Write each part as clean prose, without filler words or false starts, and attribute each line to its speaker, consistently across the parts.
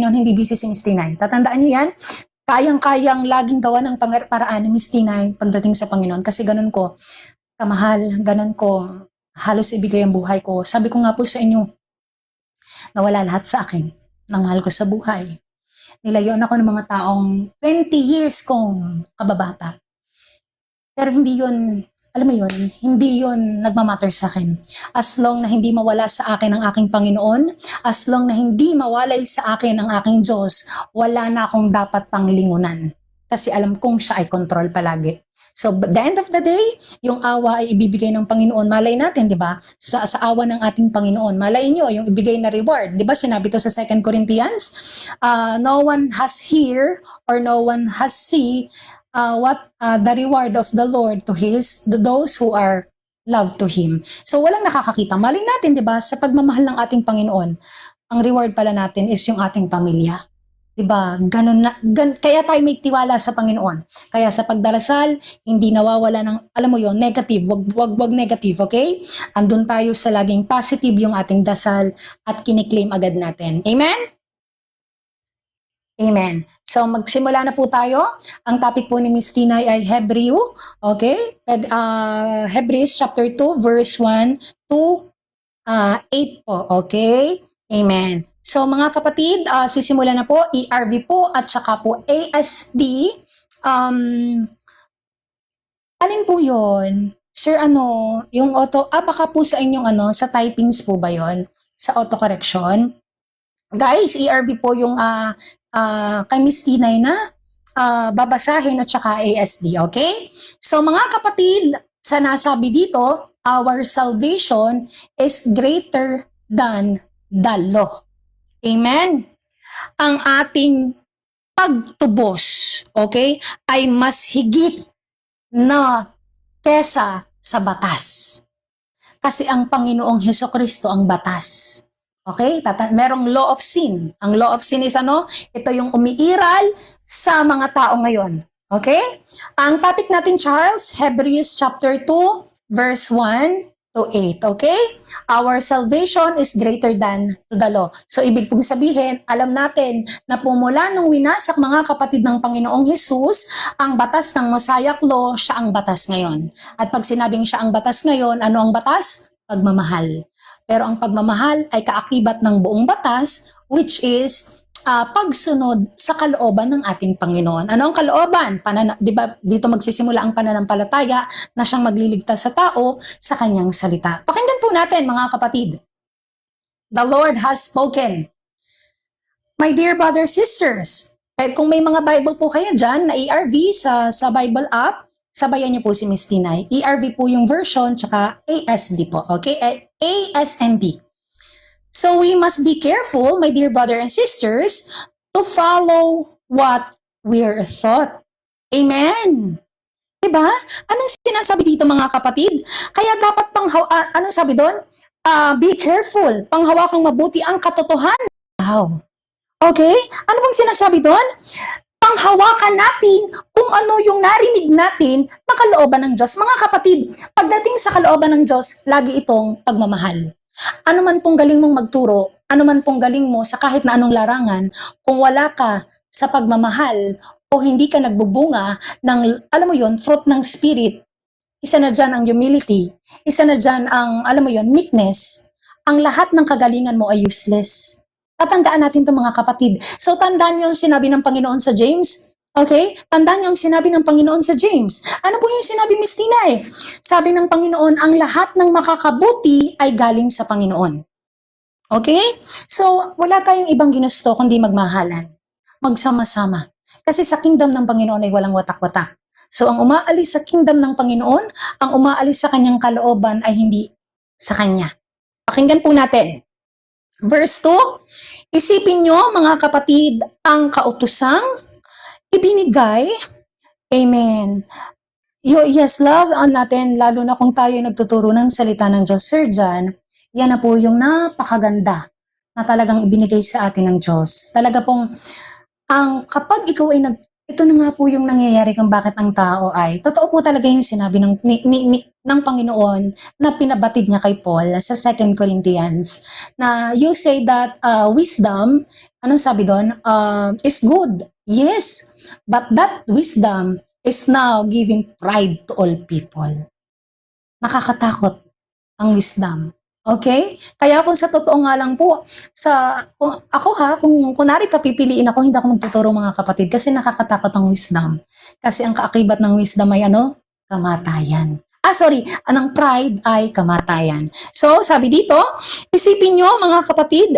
Speaker 1: ngayon, hindi busy si Miss Tinay. Tatandaan niyo yan? Kayang-kayang laging gawa ng paraan ni Miss Tinay pagdating sa Panginoon. Kasi ganun ko, kamahal, ganun ko, halos ibigay ang buhay ko. Sabi ko nga po sa inyo, nawala lahat sa akin ng mahal ko sa buhay. Nilayon ako ng mga taong 20 years kong kababata. Pero hindi yun, alam mo yun, hindi yun nagmamatter sa akin. As long na hindi mawala sa akin ang aking Panginoon, as long na hindi mawalay sa akin ang aking Diyos, wala na akong dapat pang lingunan. Kasi alam kong siya ay control palagi. So, at the end of the day, yung awa ay ibibigay ng Panginoon. Malay natin, di ba? Sa awa ng ating Panginoon. Malay nyo, yung ibigay na reward. Di ba? Sinabi to sa 2 Corinthians, no one has hear or no one has see what the reward of the Lord to those who are loved to Him. So, walang nakakakita. Malay natin, di ba? Sa pagmamahal ng ating Panginoon, ang reward pala natin is yung ating pamilya. Diba? Kaya tayo may tiwala sa Panginoon. Kaya sa pagdarasal, hindi nawawala ng, alam mo yon, negative. Wag negative, okay? Andun tayo sa laging positive yung ating dasal at kiniklaim agad natin. Amen? Amen. So, magsimula na po tayo. Ang topic po ni Miss Tinay ay Hebreo. Okay? Hebrews chapter 2, verse 1 to 8 po. Okay? Amen. So mga kapatid, sisimula na po, ERV po at saka po ASD. Alin po yon? Sir, yung baka po sa inyong sa typings po ba yon? Sa autocorrection? Guys, ERV po yung kay Miss Tinay na babasahin at saka ASD, okay? So mga kapatid, sa nasabi dito, our salvation is greater than the law. Amen? Ang ating pagtubos, okay, ay mas higit na kesa sa batas. Kasi ang Panginoong Hesukristo ang batas. Okay? Merong law of sin. Ang law of sin is Ito yung umiiral sa mga tao ngayon. Okay? Ang topic natin, Charles, Hebrews chapter 2, verse 1 to 8, okay? Our salvation is greater than to the law. So, ibig pong sabihin, alam natin na pumula nung winasak mga kapatid ng Panginoong Hesus, ang batas ng Mosaic Law, siya ang batas ngayon. At pag sinabing siya ang batas ngayon, ano ang batas? Pagmamahal. Pero ang pagmamahal ay kaakibat ng buong batas, which is pagsunod sa kalooban ng ating Panginoon. Ano ang kalooban? Di ba dito magsisimula ang pananampalataya na siyang magliligtas sa tao sa kanyang salita. Pakinggan po natin mga kapatid. The Lord has spoken. My dear brothers, sisters, kung may mga Bible po kayo dyan na ERV sa Bible app, sabayan niyo po si Miss Tinay. ERV po yung version, tsaka ASD po. Okay? ASND. So we must be careful, my dear brothers and sisters, to follow what we're taught. Amen. Diba? Anong sinasabi dito mga kapatid? Kaya dapat anong sabi doon? Be careful. Panghawakang mabuti ang katotohanan. Wow. Okay? Ano bang sinasabi doon? Panghawakan natin kung ano yung narinig natin na kalooban ng Diyos. Mga kapatid, pagdating sa kalooban ng Diyos, lagi itong pagmamahal. Ano man pong galing mong magturo, ano man pong galing mo sa kahit na anong larangan, kung wala ka sa pagmamahal o hindi ka nagbubunga ng, alam mo yon, fruit ng spirit, isa na dyan ang humility, isa na dyan ang, alam mo yon, meekness, ang lahat ng kagalingan mo ay useless. Tatandaan natin ito mga kapatid. So tandaan niyo yung sinabi ng Panginoon sa James. Okay? Tandaan niyo yung sinabi ng Panginoon sa James. Ano po yung sinabi, Miss Tinay? Sabi ng Panginoon, ang lahat ng makakabuti ay galing sa Panginoon. Okay? So, wala tayong ibang ginusto kundi magmahalan. Magsama-sama. Kasi sa kingdom ng Panginoon ay walang watak-watak. So, ang umaalis sa kingdom ng Panginoon, ang umaalis sa kanyang kalooban ay hindi sa kanya. Pakinggan po natin. Verse 2, isipin nyo mga kapatid ang kautusang ibinigay. Amen. Yes, love on natin, lalo na kung tayo nagtuturo ng salita ng Diyos, Sir John, yan na po yung napakaganda na talagang ibinigay sa atin ng Diyos. Talaga pong, kapag ikaw ay ito na nga po yung nangyayari kung bakit ang tao ay, totoo po talaga yung sinabi ng Panginoon na pinabatid niya kay Paul sa 2 Corinthians na you say that wisdom, anong sabi doon? Is good. Yes, but that wisdom is now giving pride to all people. Nakakatakot ang wisdom. Okay? Kaya kung sa totoo nga lang po, kung ako kung kunwari papipiliin ako, hindi ako magtuturo mga kapatid kasi nakakatakot ang wisdom. Kasi ang kaakibat ng wisdom ay kamatayan. Ang pride ay kamatayan. So, sabi dito, isipin nyo mga kapatid,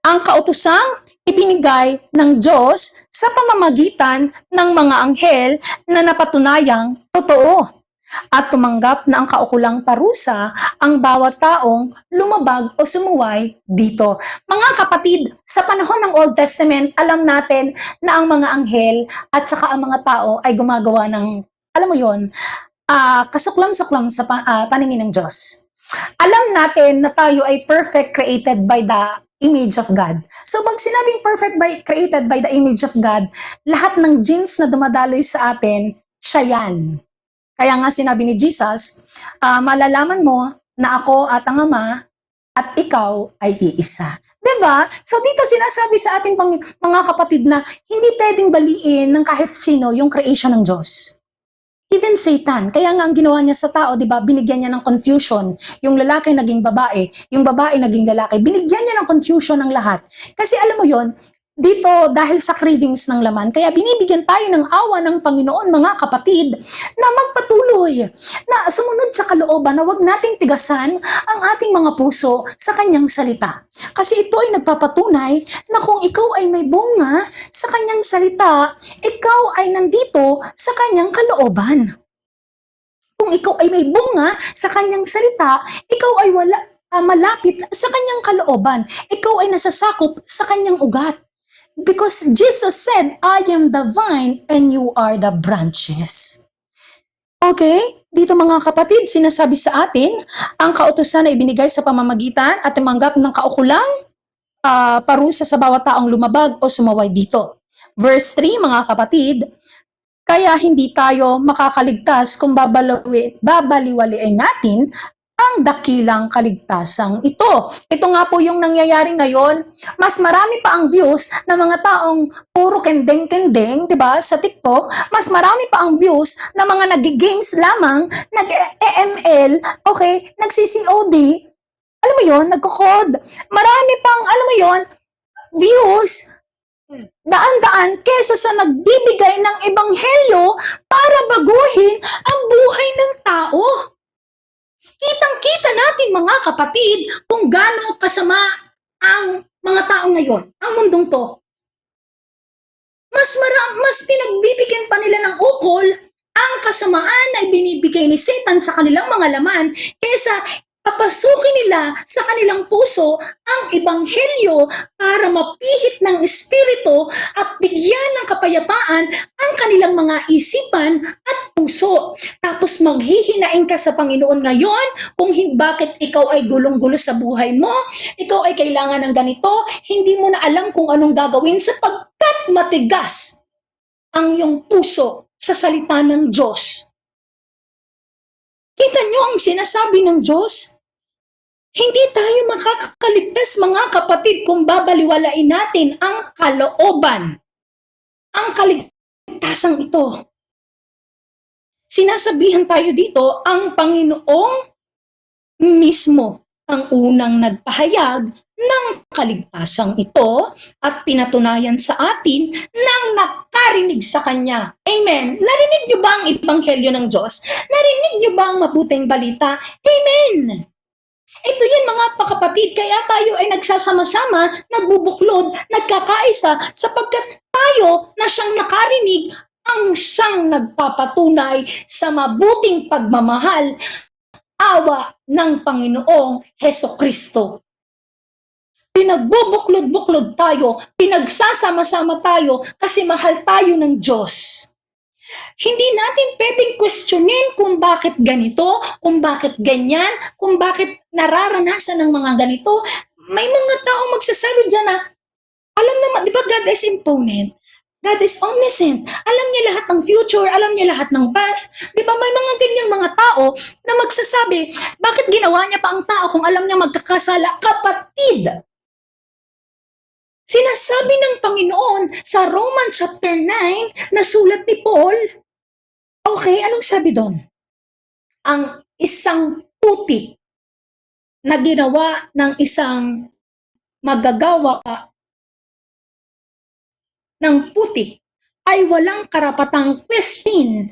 Speaker 1: ang kautosang ibinigay ng Diyos sa pamamagitan ng mga anghel na napatunayang totoo at tumanggap na ang kaukulang parusa ang bawat taong lumabag o sumuway dito. Mga kapatid, sa panahon ng Old Testament, alam natin na ang mga anghel at saka ang mga tao ay gumagawa ng, alam mo yon, kasuklam-suklam sa paningin ng Diyos. Alam natin na tayo ay perfect created by the image of God. So, pag sinabing created by the image of God, lahat ng genes na dumadaloy sa atin, siya yan. Kaya nga sinabi ni Jesus, malalaman mo na ako at ang Ama at ikaw ay iisa. Diba? So dito sinasabi sa ating mga kapatid na hindi pwedeng baliin ng kahit sino yung creation ng Diyos. Even Satan. Kaya nga ang ginawa niya sa tao, diba, binigyan niya ng confusion. Yung lalaki naging babae, yung babae naging lalaki. Binigyan niya ng confusion ng lahat. Kasi alam mo yon, dito dahil sa cravings ng laman, kaya binibigyan tayo ng awa ng Panginoon mga kapatid na magpatuloy, na sumunod sa kalooban, na wag nating tigasan ang ating mga puso sa kanyang salita. Kasi ito ay nagpapatunay na kung ikaw ay may bunga sa kanyang salita, ikaw ay nandito sa kanyang kalooban. Kung ikaw ay may bunga sa kanyang salita, ikaw ay malapit sa kanyang kalooban. Ikaw ay nasasakop sa kanyang ugat. Because Jesus said, I am the vine and you are the branches. Okay? Dito mga kapatid, sinasabi sa atin, ang kautusan na ibinigay sa pamamagitan at tumanggap ng kaukulang parusa sa bawat taong lumabag o sumaway dito. Verse 3, mga kapatid, kaya hindi tayo makakaligtas kung babaliwalain natin ang dakilang kaligtasang ito. Ito nga po yung nangyayari ngayon. Mas marami pa ang views ng mga taong puro kendeng-kendeng, diba, sa TikTok. Mas marami pa ang views ng mga nag-games lamang, nag-EML, okay, nag-CCOD. Alam mo yon, nagko-code. Marami pang, alam mo yon, views, daan-daan kesa sa nagbibigay ng ebanghelyo para baguhin ang buhay ng tao. Kitang-kita natin mga kapatid kung gaano kasama ang mga tao ngayon, ang mundong to. Mas pinagbibigyan pa nila ng ukol ang kasamaan na binibigay ni Satan sa kanilang mga laman kesa papasukin nila sa kanilang puso ang ebanghelyo para mapihit ng espiritu at bigyan ng kapayapaan ang kanilang mga isipan at puso. Tapos maghihinain ka sa Panginoon ngayon kung bakit ikaw ay gulong-gulo sa buhay mo, ikaw ay kailangan ng ganito, hindi mo na alam kung anong gagawin sapagkat matigas ang iyong puso sa salita ng Diyos. Kita nyo ang sinasabi ng Diyos? Hindi tayo makakaligtas mga kapatid kung babaliwalain natin ang kalooban. Ang kaligtasang ito. Sinasabihan tayo dito, ang Panginoong mismo ang unang nagpahayag ng kaligtasang ito at pinatunayan sa atin nang nakarinig sa Kanya. Amen. Narinig niyo ba ang ebanghelyo ng Diyos? Narinig niyo ba ang mabuting balita? Amen. Ito yan mga pakapatid, kaya tayo ay nagsasama-sama, nagbubuklod, nagkakaisa, sapagkat tayo na siyang nakarinig ang siyang nagpapatunay sa mabuting pagmamahal, awa ng Panginoong Hesukristo. Pinagbubuklod-buklod tayo, pinagsasama-sama tayo kasi mahal tayo ng Diyos. Hindi natin pwedeng questionin kung bakit ganito, kung bakit ganyan, kung bakit nararanasan ng mga ganito. May mga taong magsasabi dyan na, alam naman, di ba God is imponent? God is omniscient. Alam niya lahat ng future, alam niya lahat ng past. Di ba may mga ganyang mga tao na magsasabi, bakit ginawa niya pa ang tao kung alam niya magkakasala? Kapatid! Sinasabi ng Panginoon sa Romans chapter 9 na sulat ni Paul, okay, anong sabi doon? Ang isang putik na ginawa ng isang magagawa ng putik ay walang karapatang question.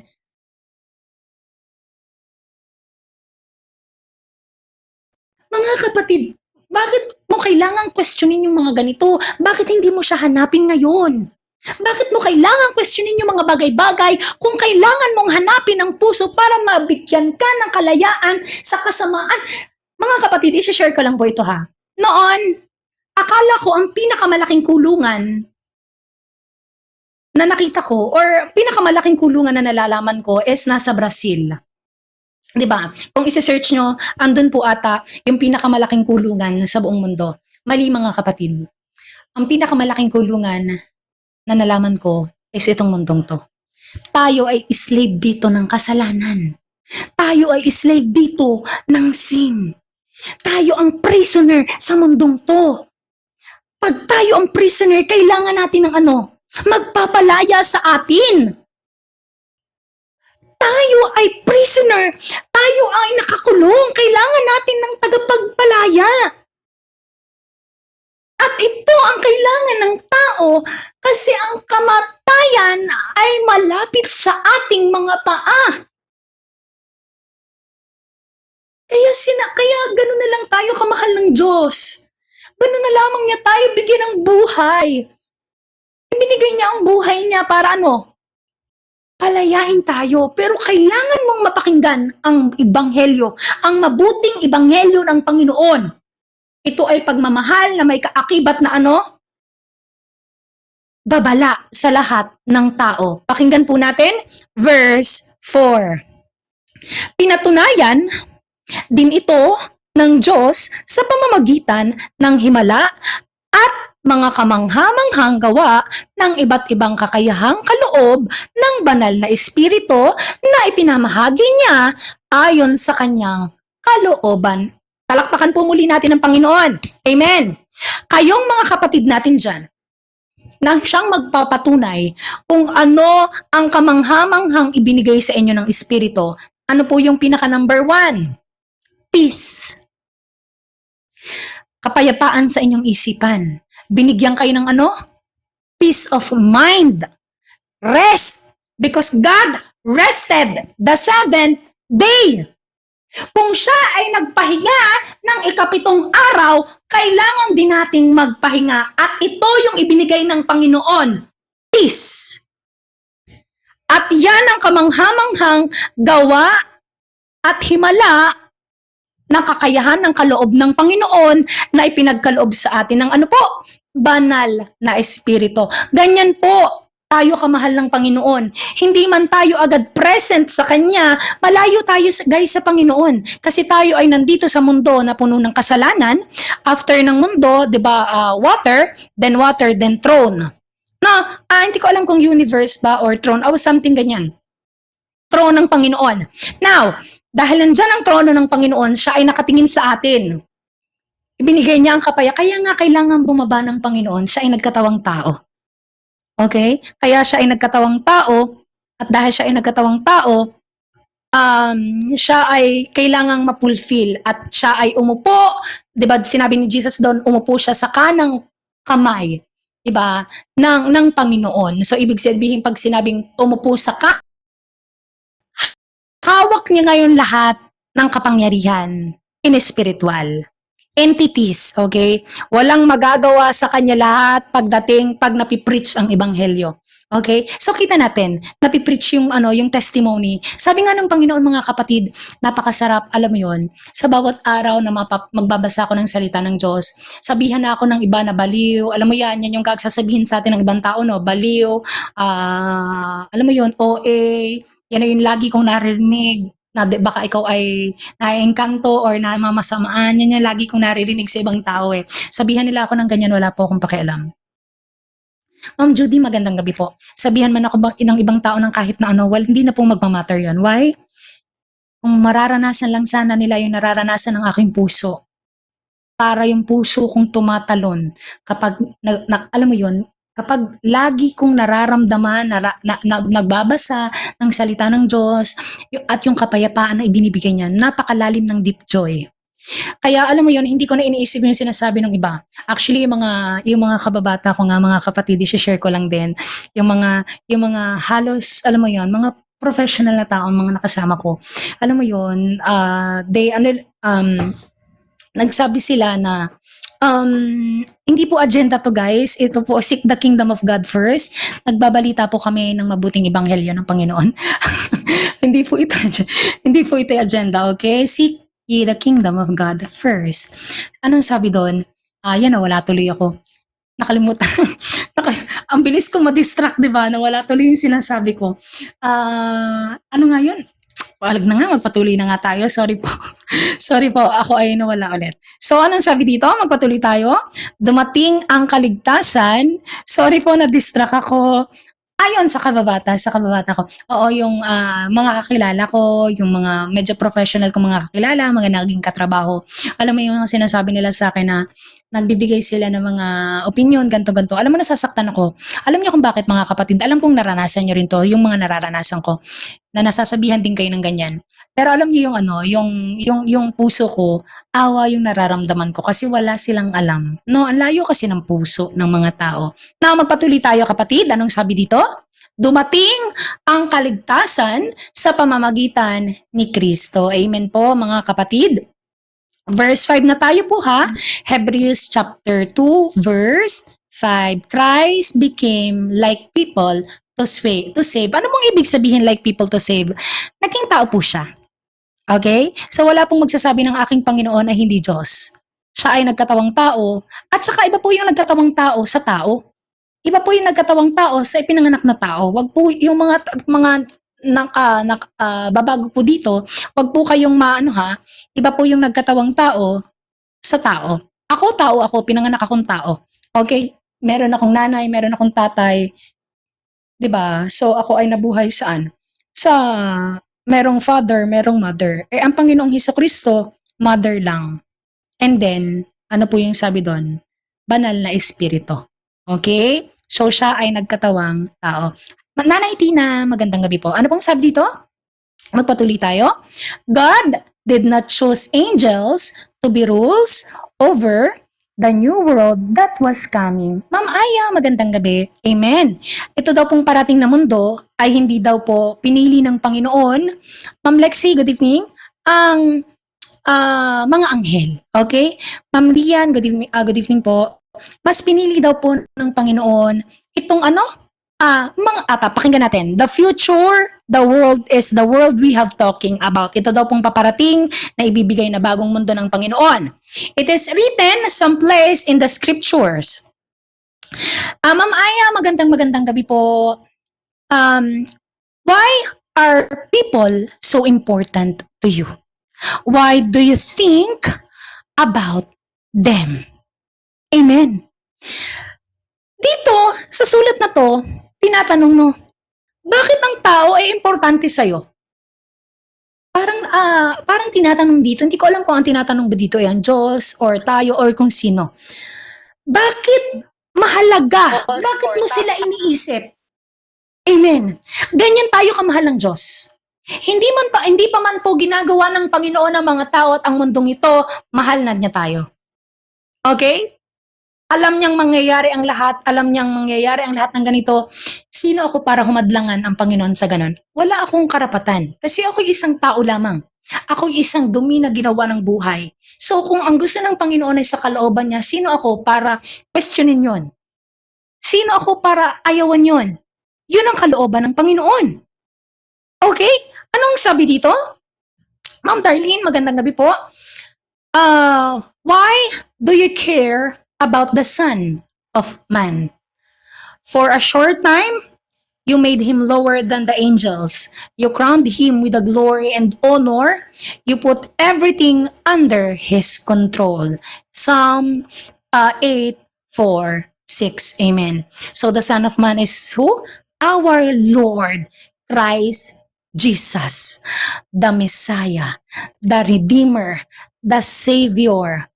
Speaker 1: Mga kapatid, bakit mo kailangang questionin yung mga ganito? Bakit hindi mo siya hanapin ngayon? Bakit mo kailangang questionin yung mga bagay-bagay kung kailangan mong hanapin ang puso para mabigyan ka ng kalayaan sa kasamaan? Mga kapatid, i-share ko lang po ito ha. Noon, akala ko ang pinakamalaking kulungan na nakita ko or pinakamalaking kulungan na nalalaman ko is nasa Brazil. 'Di ba? Kung i-search nyo, andun po ata yung pinakamalaking kulungan sa buong mundo. Mali mga kapatid. Ang pinakamalaking kulungan na nalaman ko is itong mundong to. Tayo ay slave dito ng kasalanan. Tayo ay slave dito ng sin. Tayo ang prisoner sa mundong to. Pag tayo ang prisoner, kailangan natin ng ano? Magpapalaya sa atin. Tayo ay prisoner. Tayo ay nakakulong. Kailangan natin ng tagapagpalaya. At ito ang kailangan ng tao kasi ang kamatayan ay malapit sa ating mga paa. Kaya gano'n na lang tayo kamahal ng Diyos. Gano'n na lamang niya tayo bigyan ng buhay. Ibinigay niya ang buhay niya para ano? Palayain tayo. Pero kailangan mong mapakinggan ang ebanghelyo, ang mabuting ebanghelyo ng Panginoon. Ito ay pagmamahal na may kaakibat na ano? Babala sa lahat ng tao. Pakinggan po natin, verse 4. Pinatunayan din ito ng Diyos sa pamamagitan ng himala at mga kamanghamanghang gawa ng iba't ibang kakayahang kaloob ng banal na espiritu na ipinamahagi niya ayon sa kanyang kalooban. Talakpakan po muli natin ang Panginoon. Amen. Kayong mga kapatid natin dyan, nang siyang magpapatunay kung ano ang kamanghamanghang ibinigay sa inyo ng Espiritu. Ano po yung pinaka number 1? Peace. Kapayapaan sa inyong isipan. Binigyan kayo ng ano? Peace of mind. Rest. Because God rested the 7th day. Kung siya ay nagpahinga ng ikapitong araw, kailangan din nating magpahinga. At ito yung ibinigay ng Panginoon. Peace. At yan ang kamanghamanghang gawa at himala ng kakayahan ng kaloob ng Panginoon na ipinagkaloob sa atin ng ano po? Banal na espiritu. Ganyan po tayo kamahal ng Panginoon. Hindi man tayo agad present sa Kanya, malayo tayo guys sa Panginoon. Kasi tayo ay nandito sa mundo na puno ng kasalanan. After ng mundo, di ba, water, then throne. No, hindi ko alam kung universe ba or throne, something ganyan. Throne ng Panginoon. Now, dahil nandyan ang trono ng Panginoon, siya ay nakatingin sa atin. Ibinigay niya ang kaya nga kailangan bumaba ng Panginoon, siya ay nagkatawang tao. Okay? Kaya siya ay nagkatawang tao, at dahil siya ay nagkatawang tao, siya ay kailangang mapulfill, at siya ay umupo, di ba sinabi ni Jesus doon, umupo siya sa kanang kamay, di ba, ng Panginoon. So, ibig sabihin, pag sinabing umupo sa hawak niya ngayon lahat ng kapangyarihan in spiritual entities, okay? Walang magagawa sa kanya lahat pag napipreach ang ebanghelyo. Okay? So kita natin, napipreach yung yung testimony. Sabi nga ng Panginoon, mga kapatid, napakasarap, alam mo 'yon. Sa bawat araw na magbabasa ako ng salita ng Diyos, sabihan na ako ng iba na baliw. Alam mo yan yung sasabihin sa atin ng ibang tao, no? Baliw, alam mo 'yon, OA, yan na yung lagi kong naririnig na baka ikaw ay naiengkanto or namamasamaan, yan yung lagi kong naririnig sa ibang tao eh. Sabihan nila ako ng ganyan, wala po akong pakialam. Ma'am Judy, magandang gabi po. Sabihan man ako ng ibang tao ng kahit na ano, hindi na po magmamatter yun. Why? Kung mararanasan lang sana nila yung nararanasan ng aking puso, para yung puso kong tumatalon kapag, alam mo yun, kapag lagi kong nararamdaman, nagbabasa ng salita ng Diyos, at yung kapayapaan na ibinibigay niya, napakalalim ng deep joy. Kaya alam mo yun, hindi ko na iniisip yung sinasabi ng iba. Actually, yung mga kababata ko nga, mga kapatid, i-share ko lang din. Yung mga halos, alam mo yun, mga professional na tao, mga nakasama ko. Alam mo yun, nagsabi sila na, hindi po agenda to guys, ito po, seek the kingdom of God first. Nagbabalita po kami ng mabuting ebanghelyo ng Panginoon. hindi po ito, hindi po ito agenda, okay? Seek ye the kingdom of God first. Anong sabi doon? Yan na, wala tuloy ako. Nakalimutan. Ang bilis kong ma-distract, di ba? Wala tuloy yung sinasabi ko. Ano nga yun? Walag na nga, magpatuloy na nga tayo. Sorry po. Sorry po, ako ay nawala ulit. So, anong sabi dito? Magpatuloy tayo. Dumating ang kaligtasan. Sorry po, na-distract ako. Ayon sa kababata ko. Oo, yung mga kakilala ko, yung mga medyo professional kong mga kakilala, mga naging katrabaho. Alam mo yung sinasabi nila sa akin na nagbibigay sila ng mga opinion, ganto-ganto. Alam mo, nasasaktan ako. Alam niyo kung bakit, mga kapatid? Alam kong naranasan niyo rin to, yung mga nararanasan ko, na nasasabihan din kayo ng ganyan. Pero alam niyo yung yung puso ko, awa yung nararamdaman ko kasi wala silang alam. No, ang layo kasi ng puso ng mga tao. Na magpatuloy tayo, kapatid. Anong sabi dito? Dumating ang kaligtasan sa pamamagitan ni Kristo. Amen po, mga kapatid. Verse 5 na tayo po ha. Hebrews chapter 2 verse 5. Christ became like people to save. Ano bang ibig sabihin like people to save? Naging tao po siya. Okay? So wala pong magsasabi ng aking Panginoon ay hindi Diyos. Siya ay nagkatawang tao at saka iba po yung nagkatawang tao sa tao. Iba po yung nagkatawang tao sa ipinanganak na tao. Wag po yung mga babago po dito, wag po kayong maano ha. Iba po yung nagkatawang tao sa tao. Tao ako, pinanganak akong tao. Okay? Meron akong nanay, meron akong tatay. 'Di ba? So ako ay nabuhay saan? Sa merong father, merong mother. Ang Panginoong Hesukristo, mother lang. And then, ano po yung sabi doon? Banal na espiritu. Okay? So, siya ay nagkatawang tao. Nanay Tina, magandang gabi po. Ano pong sabi dito? Magpatuloy tayo. God did not choose angels to be rules over the new world that was coming. Ma'am Aya, magandang gabi. Amen. Ito daw pong parating na mundo ay hindi daw po pinili ng Panginoon. Ma'am Lexi, good evening. Ang mga anghel. Okay? Ma'am Rian, good evening po. Mas pinili daw po ng Panginoon itong pakinggan natin. The future, the world is the world we have talking about. Ito daw pong paparating na ibibigay na bagong mundo ng Panginoon. It is written someplace in the scriptures. Ma'am Aya, magandang gabi po. Why are people so important to you? Why do you think about them? Amen. Dito, sa sulat na to, tinatanong no, bakit ang tao ay importante sa'yo? Parang tinatanong dito, hindi ko alam kung ang tinatanong ba dito ay ang Diyos or tayo or kung sino. Bakit mahalaga? Bakit mo sila iniisip? Amen. Ganyan tayo kamahal ng Diyos. Hindi pa man po ginagawa ng Panginoon ang mga tao at ang mundong ito, mahal na niya tayo. Okay? Alam niyang mangyayari ang lahat ng ganito. Sino ako para humadlangan ang Panginoon sa ganon? Wala akong karapatan. Kasi ako'y isang tao lamang. Ako'y isang dumi na ginawa ng buhay. So kung ang gusto ng Panginoon ay sa kalooban niya, sino ako para questionin yon? Sino ako para ayawan yon? Yun ang kalooban ng Panginoon. Okay? Anong sabi dito? Ma'am Darlene, magandang gabi po. Why do you care about the Son of Man? For a short time, you made him lower than the angels. You crowned him with the glory and honor. You put everything under his control. Psalm 8:4. 6. Amen. So the Son of Man is who? Our Lord Christ Jesus, the Messiah, the Redeemer, the Savior,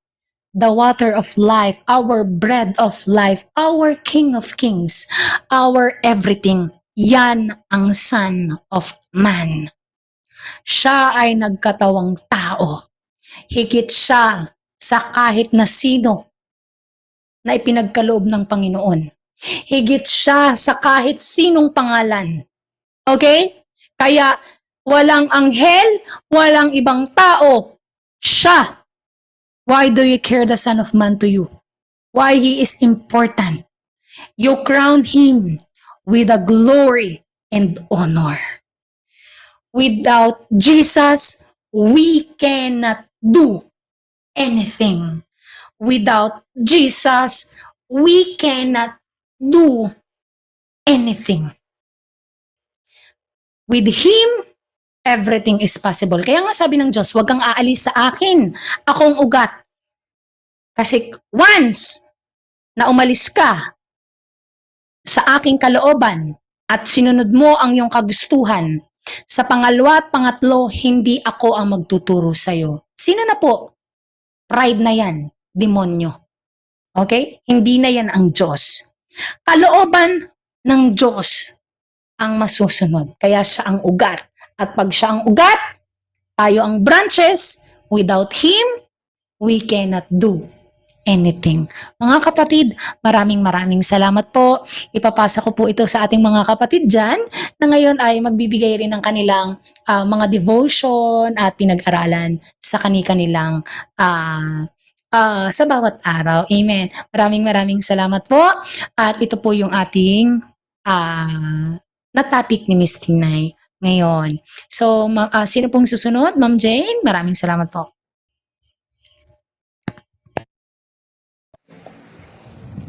Speaker 1: the water of life, our bread of life, our King of Kings, our everything. Yan ang Son of Man. Siya ay nagkatawang tao. Higit siya sa kahit na sino na ipinagkaloob ng Panginoon. Higit siya sa kahit sinong pangalan. Okay? Kaya walang anghel, walang ibang tao. Siya. Why do you care the Son of Man to you? Why he is important? You crown him with a glory and honor. Without Jesus, we cannot do anything. Without Jesus, we cannot do anything. With Him, everything is possible. Kaya nga sabi ng Diyos, huwag kang aalis sa akin, akong ugat. Kasi once na umalis ka sa aking kalooban at sinunod mo ang iyong kagustuhan, sa pangalawa at pangatlo, hindi ako ang magtuturo sa'yo. Sino na po? Pride na yan, demonyo. Okay? Hindi na yan ang Diyos. Kalooban ng Diyos ang masusunod. Kaya siya ang ugat. At pag siya ang ugat, tayo ang branches. Without Him, we cannot do anything. Mga kapatid, maraming salamat po. Ipapasa ko po ito sa ating mga kapatid dyan na ngayon ay magbibigay rin ng kanilang mga devotion at pinag-aralan sa kanilang sa bawat araw. Amen. Maraming salamat po. At ito po yung ating na topic ni Miss Tinay ngayon. So, sino pong susunod? Ma'am Jane, maraming salamat po.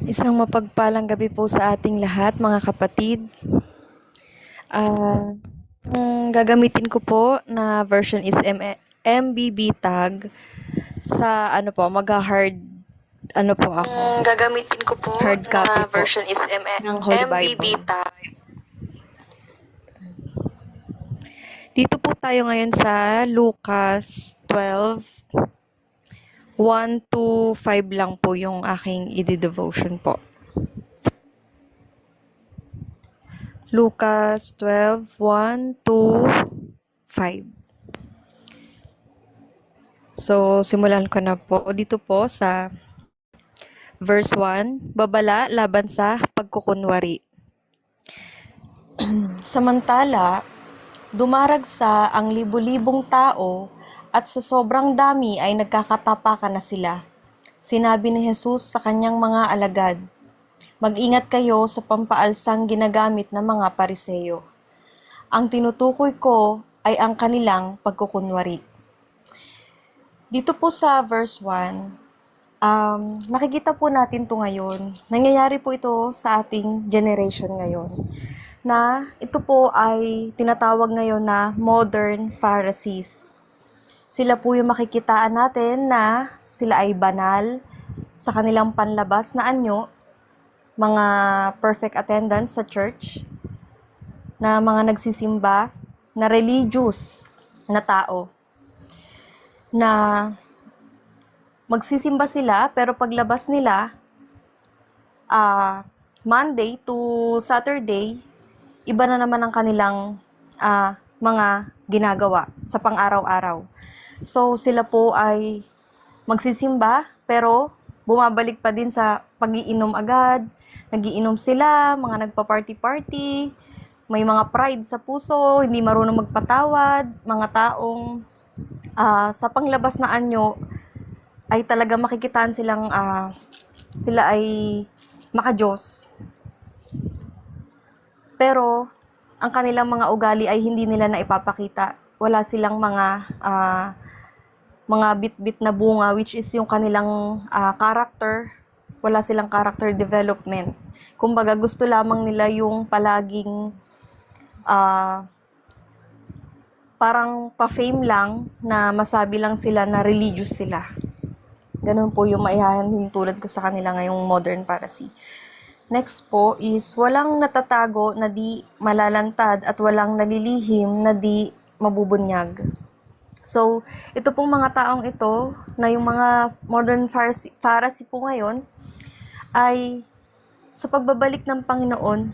Speaker 2: Isang mapagpalang gabi po sa ating lahat, mga kapatid. Ang gagamitin ko po na version is MBB tag sa mag-hard po ako.
Speaker 3: Gagamitin ko po
Speaker 2: Hard copy
Speaker 3: na
Speaker 2: po
Speaker 3: version is
Speaker 2: ng Holy
Speaker 3: MBB
Speaker 2: Bible.
Speaker 3: tag.
Speaker 2: Dito po tayo ngayon sa Lucas 12, 1 to 5 lang po yung aking i-devotion po. Lucas 12, 1 to 5. So, simulan ko na po. Dito po sa verse 1, babala laban sa pagkukunwari. Samantala, dumaragsa ang libu-libong tao at sa sobrang dami ay nagkakatapakan na sila. Sinabi ni Jesus sa kanyang mga alagad, mag-ingat kayo sa pampaalsang ginagamit ng mga Pariseyo. Ang tinutukoy ko ay ang kanilang pagkukunwari. Dito po sa verse 1, nakikita po natin to ngayon. Nangyayari po ito sa ating generation ngayon. Na ito po ay tinatawag ngayon na modern Pharisees. Sila po yung makikitaan natin na sila ay banal sa kanilang panlabas na anyo, mga perfect attendance sa church, na mga nagsisimba, na religious na tao, na magsisimba sila pero paglabas nila, Monday to Saturday, iba na naman ang kanilang mga ginagawa sa pang-araw-araw. So, sila po ay magsisimba, pero bumabalik pa din sa pag-iinom agad. Nagiinom sila, mga nagpa-party-party, may mga pride sa puso, hindi marunong magpatawad, mga taong sa panglabas na anyo ay talaga makikitaan silang sila ay makadiyos. Pero, ang kanilang mga ugali ay hindi nila na ipapakita. Wala silang mga bit-bit na bunga, which is yung kanilang character. Wala silang character development. Kumbaga, gusto lamang nila yung palaging parang pa-fame lang na masabi lang sila na religious sila. Ganun po yung maihahalin tulad ko sa kanila ngayong modern Pharisee. Next po is walang natatago na di malalantad at walang nalilihim na di mabubunyag. So, ito pong mga taong ito na yung mga modern Pharisee po ngayon ay sa pagbabalik ng Panginoon,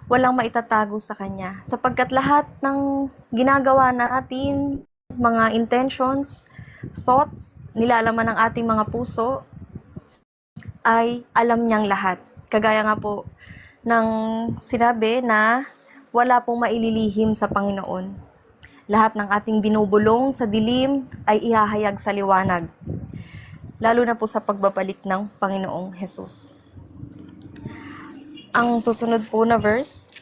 Speaker 2: walang maitatago sa Kanya. Sapagkat lahat ng ginagawa natin, mga intentions, thoughts, nilalaman ng ating mga puso, ay alam niyang lahat. Kagaya nga po ng sinabi na wala pong maililihim sa Panginoon. Lahat ng ating binubulong sa dilim ay ihahayag sa liwanag. Lalo na po sa pagbabalik ng Panginoong Hesus. Ang susunod po na verse,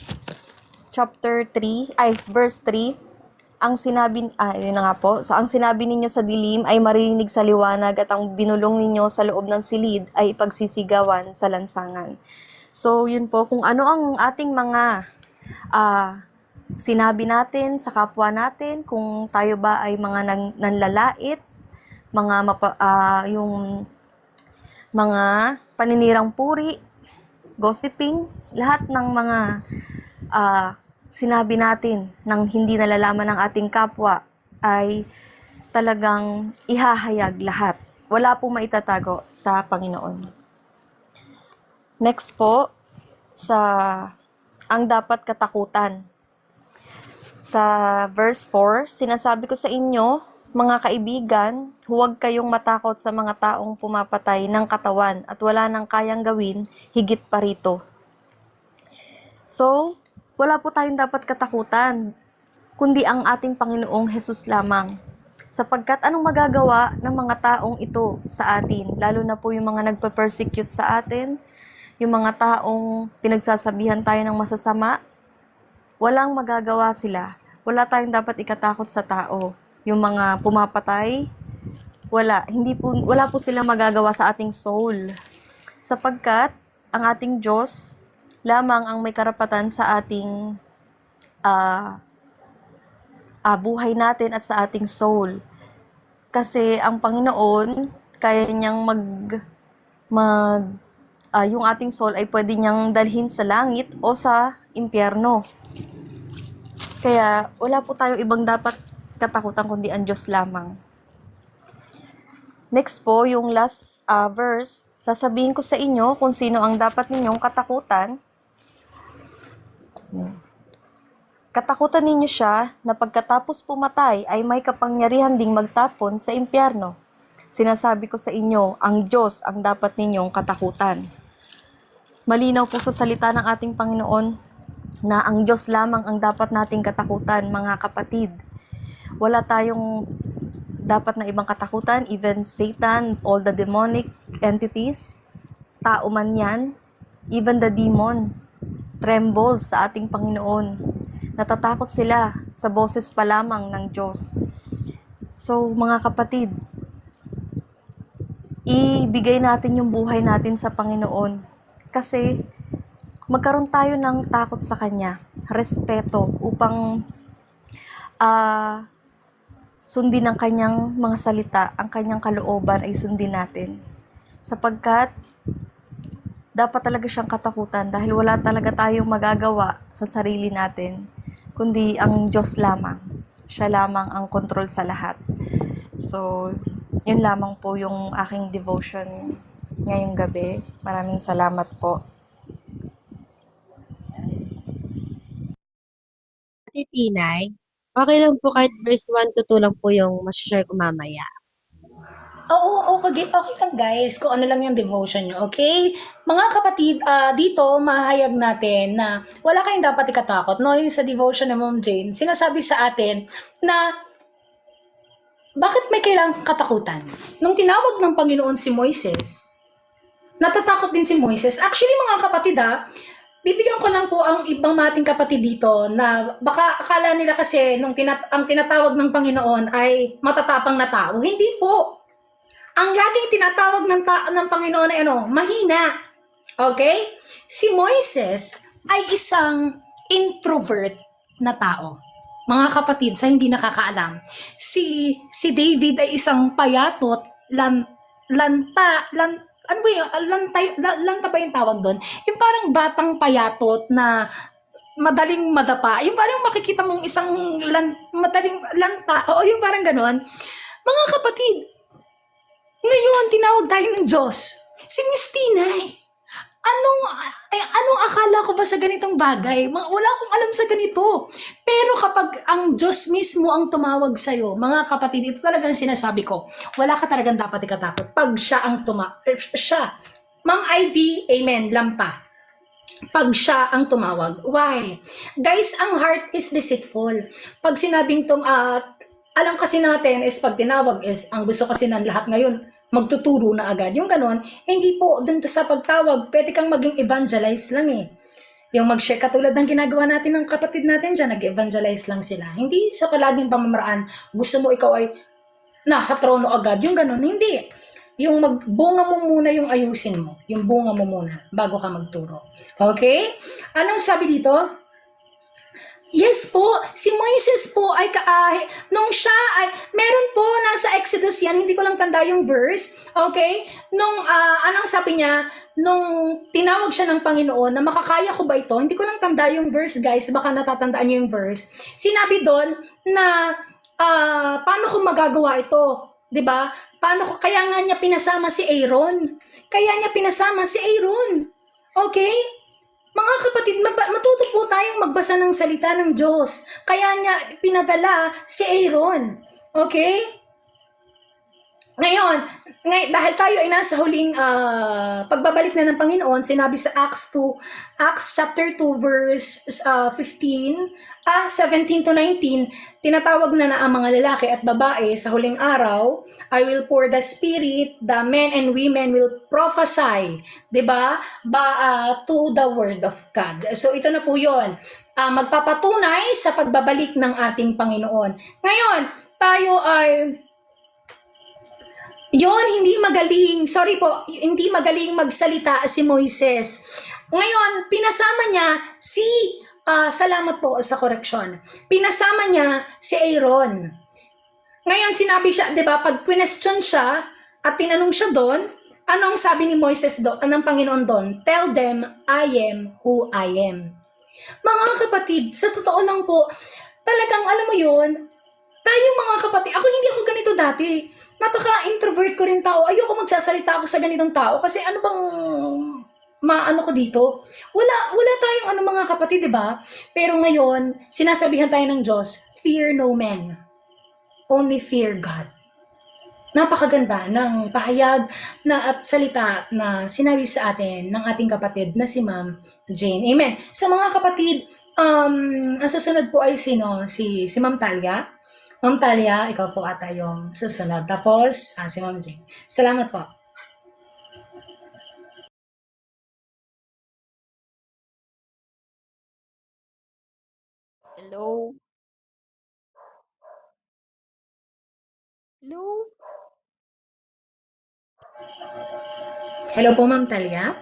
Speaker 2: verse 3, yun na nga po. So, ang sinabi ninyo sa dilim ay marinig sa liwanag at ang binulong ninyo sa loob ng silid ay ipagsisigawan sa lansangan. So, yun po, kung ano ang ating mga sinabi natin sa kapwa natin, kung tayo ba ay mga nanlalait, yung mga paninirang puri, gossiping, lahat ng mga sinabi natin nang hindi nalalaman ng ating kapwa ay talagang ihahayag lahat. Wala pong maitatago sa Panginoon. Next po, ang dapat katakutan. Sa verse 4, sinasabi ko sa inyo, mga kaibigan, huwag kayong matakot sa mga taong pumapatay ng katawan at wala nang kayang gawin higit pa rito. So, wala po tayong dapat katakutan, kundi ang ating Panginoong Hesus lamang. Sapagkat anong magagawa ng mga taong ito sa atin, lalo na po yung mga nagpa-persecute sa atin, yung mga taong pinagsasabihan tayo ng masasama, walang magagawa sila. Wala tayong dapat ikatakot sa tao. Yung mga pumapatay, wala po silang magagawa sa ating soul. Sapagkat ang ating Diyos lamang ang may karapatan sa ating buhay natin at sa ating soul. Kasi ang Panginoon, kaya niyang yung ating soul ay pwede niyang dalhin sa langit o sa impyerno. Kaya wala po tayong ibang dapat katakutan kundi ang Diyos lamang. Next po, yung last verse, sasabihin ko sa inyo kung sino ang dapat ninyong katakutan. Katakutan ninyo siya na pagkatapos pumatay ay may kapangyarihan ding magtapon sa impyerno. Sinasabi ko sa inyo, ang Diyos ang dapat ninyong katakutan. Malinaw po sa salita ng ating Panginoon na ang Diyos lamang ang dapat nating katakutan, mga kapatid. Wala tayong dapat na ibang katakutan, even Satan, all the demonic entities, tao man yan, even the demon, trembles sa ating Panginoon. Natatakot sila sa boses pa lamang ng Diyos. So, mga kapatid, ibigay natin yung buhay natin sa Panginoon. Kasi, magkaroon tayo ng takot sa Kanya, respeto, upang sundin ang Kanyang mga salita, ang Kanyang kalooban ay sundin natin. Sapagkat, dapat talaga siyang katakutan dahil wala talaga tayong magagawa sa sarili natin, kundi ang Diyos lamang. Siya lamang ang kontrol sa lahat. So, yun lamang po yung aking devotion ngayong gabi. Maraming salamat po.
Speaker 3: Titinay, okay lang po kahit verse 1 to 2 lang po yung share ko mamaya.
Speaker 1: Oo, okay lang guys, kung ano lang yung devotion nyo, okay? Mga kapatid, dito mahayag natin na wala kayong dapat ikatakot, no? Yung sa devotion ni Mom Jane, sinasabi sa atin na bakit may kailangang katakutan? Nung tinawag ng Panginoon si Moises, natatakot din si Moises. Actually, mga kapatid, bibigyan ko lang po ang ibang mating kapatid dito na baka akala nila kasi ang tinatawag ng Panginoon ay matatapang na tao. Hindi po. Ang laging tinatawag ng Panginoon ay mahina. Okay? Si Moises ay isang introvert na tao. Mga kapatid, sa hindi nakakaalam, si David ay isang payatot, ano ba yun, lanta ba yung tawag doon? Yung parang batang payatot na madaling madapa. Yung parang makikita mong isang madaling lanta. Oo, yung parang ganon. Mga kapatid, ngayon tinawag tayo ng Diyos. Si Miss Tinay. Anong akala ko ba sa ganitong bagay? Wala akong alam sa ganito. Pero kapag ang Diyos mismo ang tumawag sa'yo, mga kapatid, ito talagang sinasabi ko, wala ka talagang dapat ikatakot. Pag siya ang siya. Ma'am Ivy, amen, lampa. Pag siya ang tumawag. Why? Guys, ang heart is deceitful. Pag sinabing alam kasi natin is pag tinawag is, ang gusto kasi ng lahat ngayon, magtuturo na agad. Yung ganon, hindi po dun sa pagtawag, pwede kang maging evangelize lang eh. Yung mag-share, katulad ng ginagawa natin ng kapatid natin dyan, nag-evangelize lang sila. Hindi sa palaging pamamaraan, gusto mo ikaw ay nasa trono agad. Yung ganon, hindi. Yung magbunga mo muna yung ayusin mo. Yung bunga mo muna bago ka magturo. Okay? Anong sabi dito? Yes po, si Moises po ay nung siya ay, meron po nasa Exodus yan, hindi ko lang tanda yung verse, okay? Nung, anong sabi niya, nung tinawag siya ng Panginoon na makakaya ko ba ito, hindi ko lang tanda yung verse guys, baka natatandaan niyo yung verse. Sinabi doon na, paano ko magagawa ito? 'Di ba? Kaya nga niya pinasama si Aaron. Kaya niya pinasama si Aaron. Okay? Mga kapatid, matuto po tayong magbasa ng salita ng Diyos. Kaya niya pinadala si Aaron. Okay? Ngayon, dahil tayo ay nasa huling pagbabalik na ng Panginoon, sinabi sa Acts chapter 2 verse 17 to 19, tinatawag na ang mga lalaki at babae sa huling araw, I will pour the Spirit, the men and women will prophesy, 'di ba? To the word of God. So ito na po 'yon. Magpapatunay sa pagbabalik ng ating Panginoon. Ngayon, tayo ay hindi magaling magsalita si Moises. Ngayon, pinasama niya salamat po sa koreksyon. Pinasama niya si Aaron. Ngayon, sinabi siya, di ba, pag question siya at tinanong siya doon, anong sabi ni Moises doon, ng Panginoon doon? Tell them, I am who I am. Mga kapatid, sa totoo lang po, talagang alam mo yun, tayong mga kapatid, hindi ako ganito dati. Napaka-introvert ko rin tao. Ayoko magsasalita ako sa ganitong tao kasi ano bang maano ko dito? Wala tayong mga kapatid, 'di ba? Pero ngayon, sinasabihan tayo ng Diyos, fear no man. Only fear God. Napakaganda ng pahayag at salita na sinabi sa atin ng ating kapatid na si Ma'am Jane. Amen. So mga kapatid, ang susunod po ay sino? Si Ma'am Talia. Ma'am Talia, ikaw po ata yung susunod. Tapos, si Ma'am Jane. Salamat po.
Speaker 4: Hello? Hello?
Speaker 1: Hello po, Ma'am Talia.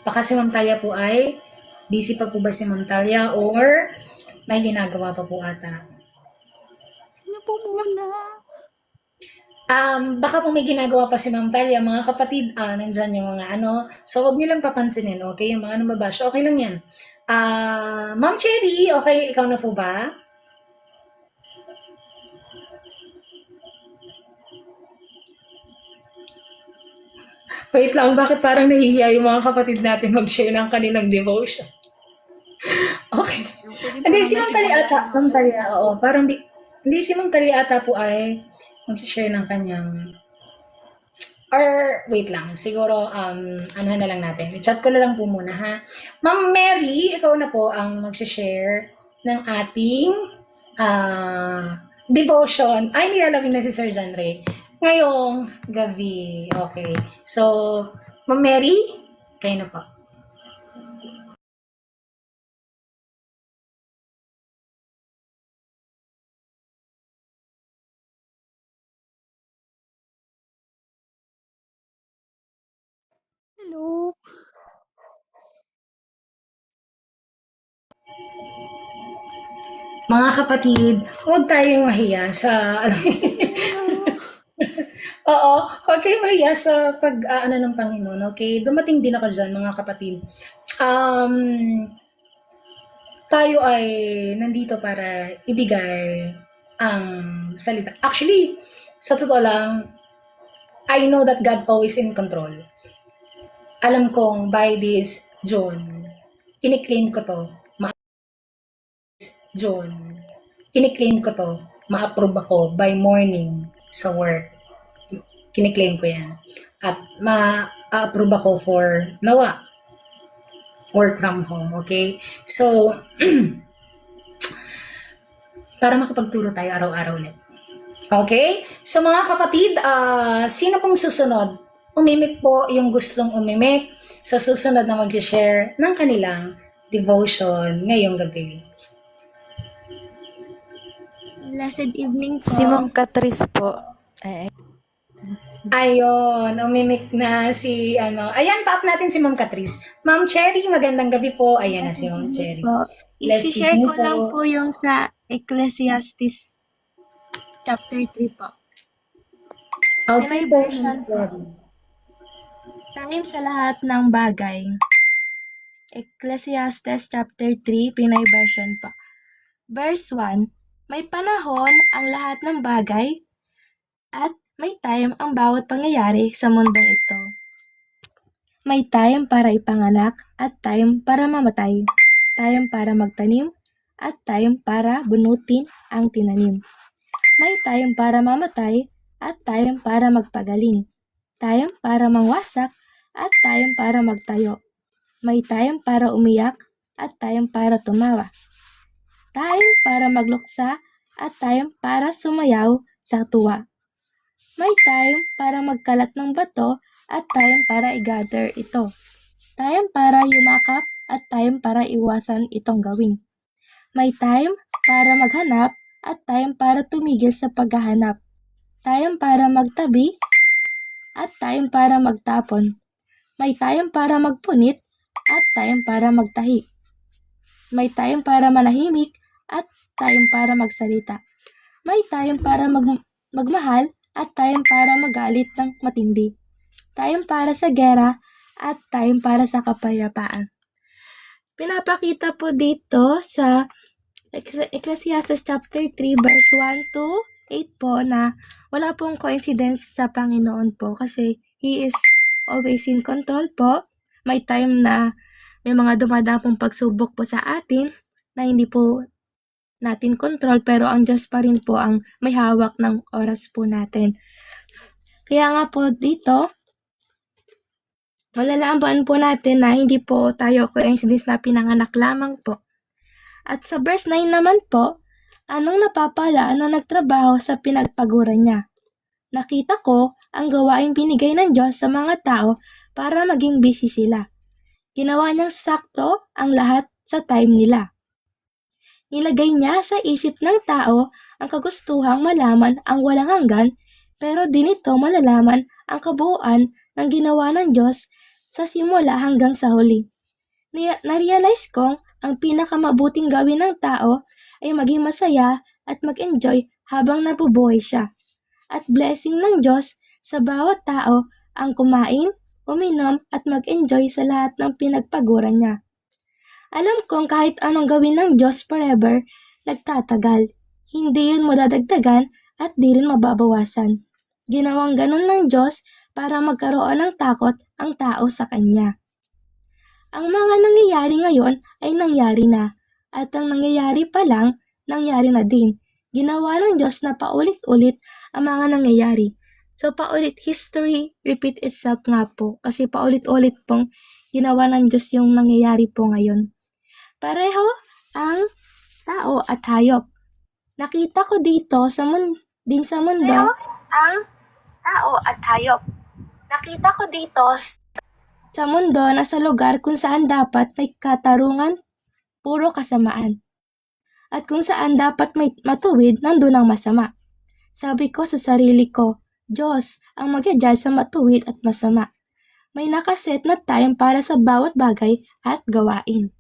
Speaker 1: Baka si Ma'am Talia po ay busy pa po ba si Ma'am Talia or may ginagawa pa po ata?
Speaker 4: Sino po muna?
Speaker 1: Baka po may ginagawa pa si Ma'am Talia, mga kapatid, nandyan yung mga so wag niyo lang papansinin, okay? Yung mga mababash, okay lang yan. Ma'am Cherry, okay, ikaw na po ba? Wait lang, bakit parang nahihiya yung mga kapatid natin mag-share ng kanilang devotion? Okay. Hindi, si Ma'am Talia ata, Ma'am Talia, oo, parang hindi si Ma'am Talia ata po ay mag-share ng kanyang or wait lang, siguro na lang natin. I-chat ko na lang po muna ha. Ma'am Mary, ikaw na po ang mag-share ng ating devotion. Ay, nilalawin na si Sir John Ray. Ngayong gabi. Okay. So, Ma'am Mary, kayo na po.
Speaker 4: Hello?
Speaker 1: Mga kapatid, huwag tayong mahiya sa, Oo, okay Maria, sa pag-aano ng Panginoon, okay? Dumating din ako diyan, mga kapatid. Um, Tayo ay nandito para ibigay ang salita. Actually, sa totoo lang, I know that God always in control. Alam kong by this June, kiniklaim ko to, June, kiniklaim ko to, ma-approve ako by morning sa work. Kiniklaim ko yan. At ma-approve ako for nawa, work from home, okay? So, para makapagturo tayo araw-araw ulit. Okay? So mga kapatid, sino pong susunod? Umimik po yung gustong umimik sa susunod na mag-share ng kanilang devotion ngayong gabi.
Speaker 4: Blessed evening po.
Speaker 2: Si Ma'am Catrice po.
Speaker 1: Ayun, umimik na si ayan, tap natin si Ma'am Catrice. Ma'am Cherry, magandang gabi po. Ayan na si Ma'am Cherry.
Speaker 4: Po.
Speaker 1: Blessed
Speaker 4: I-share
Speaker 1: evening
Speaker 4: ko lang po yung sa Ecclesiastes chapter 3 po.
Speaker 1: Okay
Speaker 4: May
Speaker 1: po,
Speaker 4: version
Speaker 1: Ma'am
Speaker 4: po.
Speaker 1: Cherry.
Speaker 4: Time sa lahat ng bagay. Ecclesiastes chapter 3, Pinay version po. Verse 1, may panahon ang lahat ng bagay at may time ang bawat pangyayari sa mundong ito. May time para ipanganak at time para mamatay. Time para magtanim at time para bunutin ang tinanim. May time para mamatay at time para magpagaling. Time para mangwasak at time para magtayo. May time para umiyak at time para tumawa. Time para magluksa at time para sumayaw sa tuwa. May time para magkalat ng bato at time para i-gather ito. Time para yumakap at time para iwasan itong gawin. May time para maghanap at time para tumigil sa paghahanap. Time para magtabi at time para magtapon. May time para magpunit at time para magtahi. May time para manahimik at time para magsalita. May time para magmahal at time para magalit ng matindi. Time para sa gera at time para sa kapayapaan. Pinapakita po dito sa Ecclesiastes chapter 3 verse 1 to 8 po na wala pong coincidence sa Panginoon po kasi He is always in control po. May time na may mga dumadapong pagsubok po sa atin na hindi po natin control pero ang Diyos pa rin po ang may hawak ng oras po natin. Kaya nga po dito, malalaman po natin na hindi po tayo coincidence na pinanganak lamang po. At sa verse 9 naman po, anong napapala na nagtrabaho sa pinagpaguran niya? Nakita ko ang gawain binigay ng Diyos sa mga tao para maging busy sila. Ginawa niyang sakto ang lahat sa time nila. Nilagay niya sa isip ng tao ang kagustuhang malaman ang walang hanggan, pero di nito malalaman ang kabuuan ng ginawa ng Diyos sa simula hanggang sa huli. Na-realize kong ang pinakamabuting gawin ng tao ay maging masaya at mag-enjoy habang nabubuhay siya. At blessing ng Diyos sa bawat tao ang kumain, uminom at mag-enjoy sa lahat ng pinagpaguran niya. Alam kong kahit anong gawin ng Diyos forever, nagtatagal. Hindi yun madadagdagan at di rin mababawasan. Ginawang ganun ng Diyos para magkaroon ng takot ang tao sa Kanya. Ang mga nangyayari ngayon ay nangyari na, at ang nangyayari pa lang, nangyari na din. Ginawa ng Diyos na paulit-ulit ang mga nangyayari. So paulit, history repeat itself nga po, kasi paulit-ulit pong ginawa ng Diyos yung nangyayari po ngayon. Pareho ang tao at hayop. Nakita ko dito sa mundo ang tao at hayop. Nakita ko dito sa mundo na sa lugar kung saan dapat may katarungan, puro kasamaan. At kung saan dapat may matuwid, nandun ang masama. Sabi ko sa sarili ko, Diyos ang mag-judge sa matuwid at masama. May nakaset na time para sa bawat bagay at gawain.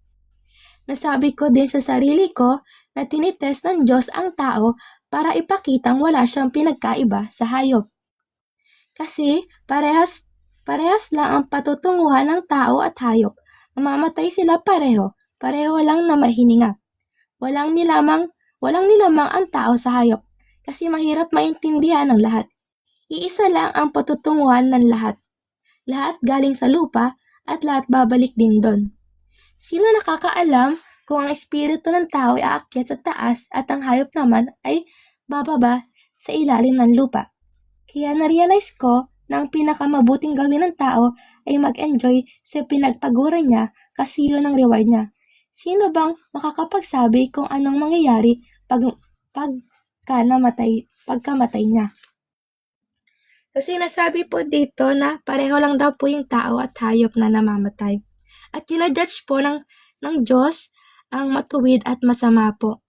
Speaker 4: Nasabi ko din sa sarili ko na tinitest ng Diyos ang tao para ipakitang wala siyang pinagkaiba sa hayop. Kasi parehas lang ang patutunguhan ng tao at hayop. Mamamatay sila pareho. Pareho lang na mahininga. Walang nilamang ang tao sa hayop. Kasi mahirap maintindihan ng lahat. Iisa lang ang patutunguhan ng lahat. Lahat galing sa lupa at lahat babalik din doon. Sino nakakaalam kung ang espiritu ng tao ay aakyat sa taas at ang hayop naman ay bababa sa ilalim ng lupa? Kaya na-realize ko na ang pinakamabuting gawin ng tao ay mag-enjoy sa pinagpaguran niya kasi yun ang reward niya. Sino bang makakapagsabi kung anong mangyayari pagkamatay niya? So, sinasabi po dito na pareho lang daw po yung tao at hayop na namamatay. At ginajudge po ng Diyos ang matuwid at masama po.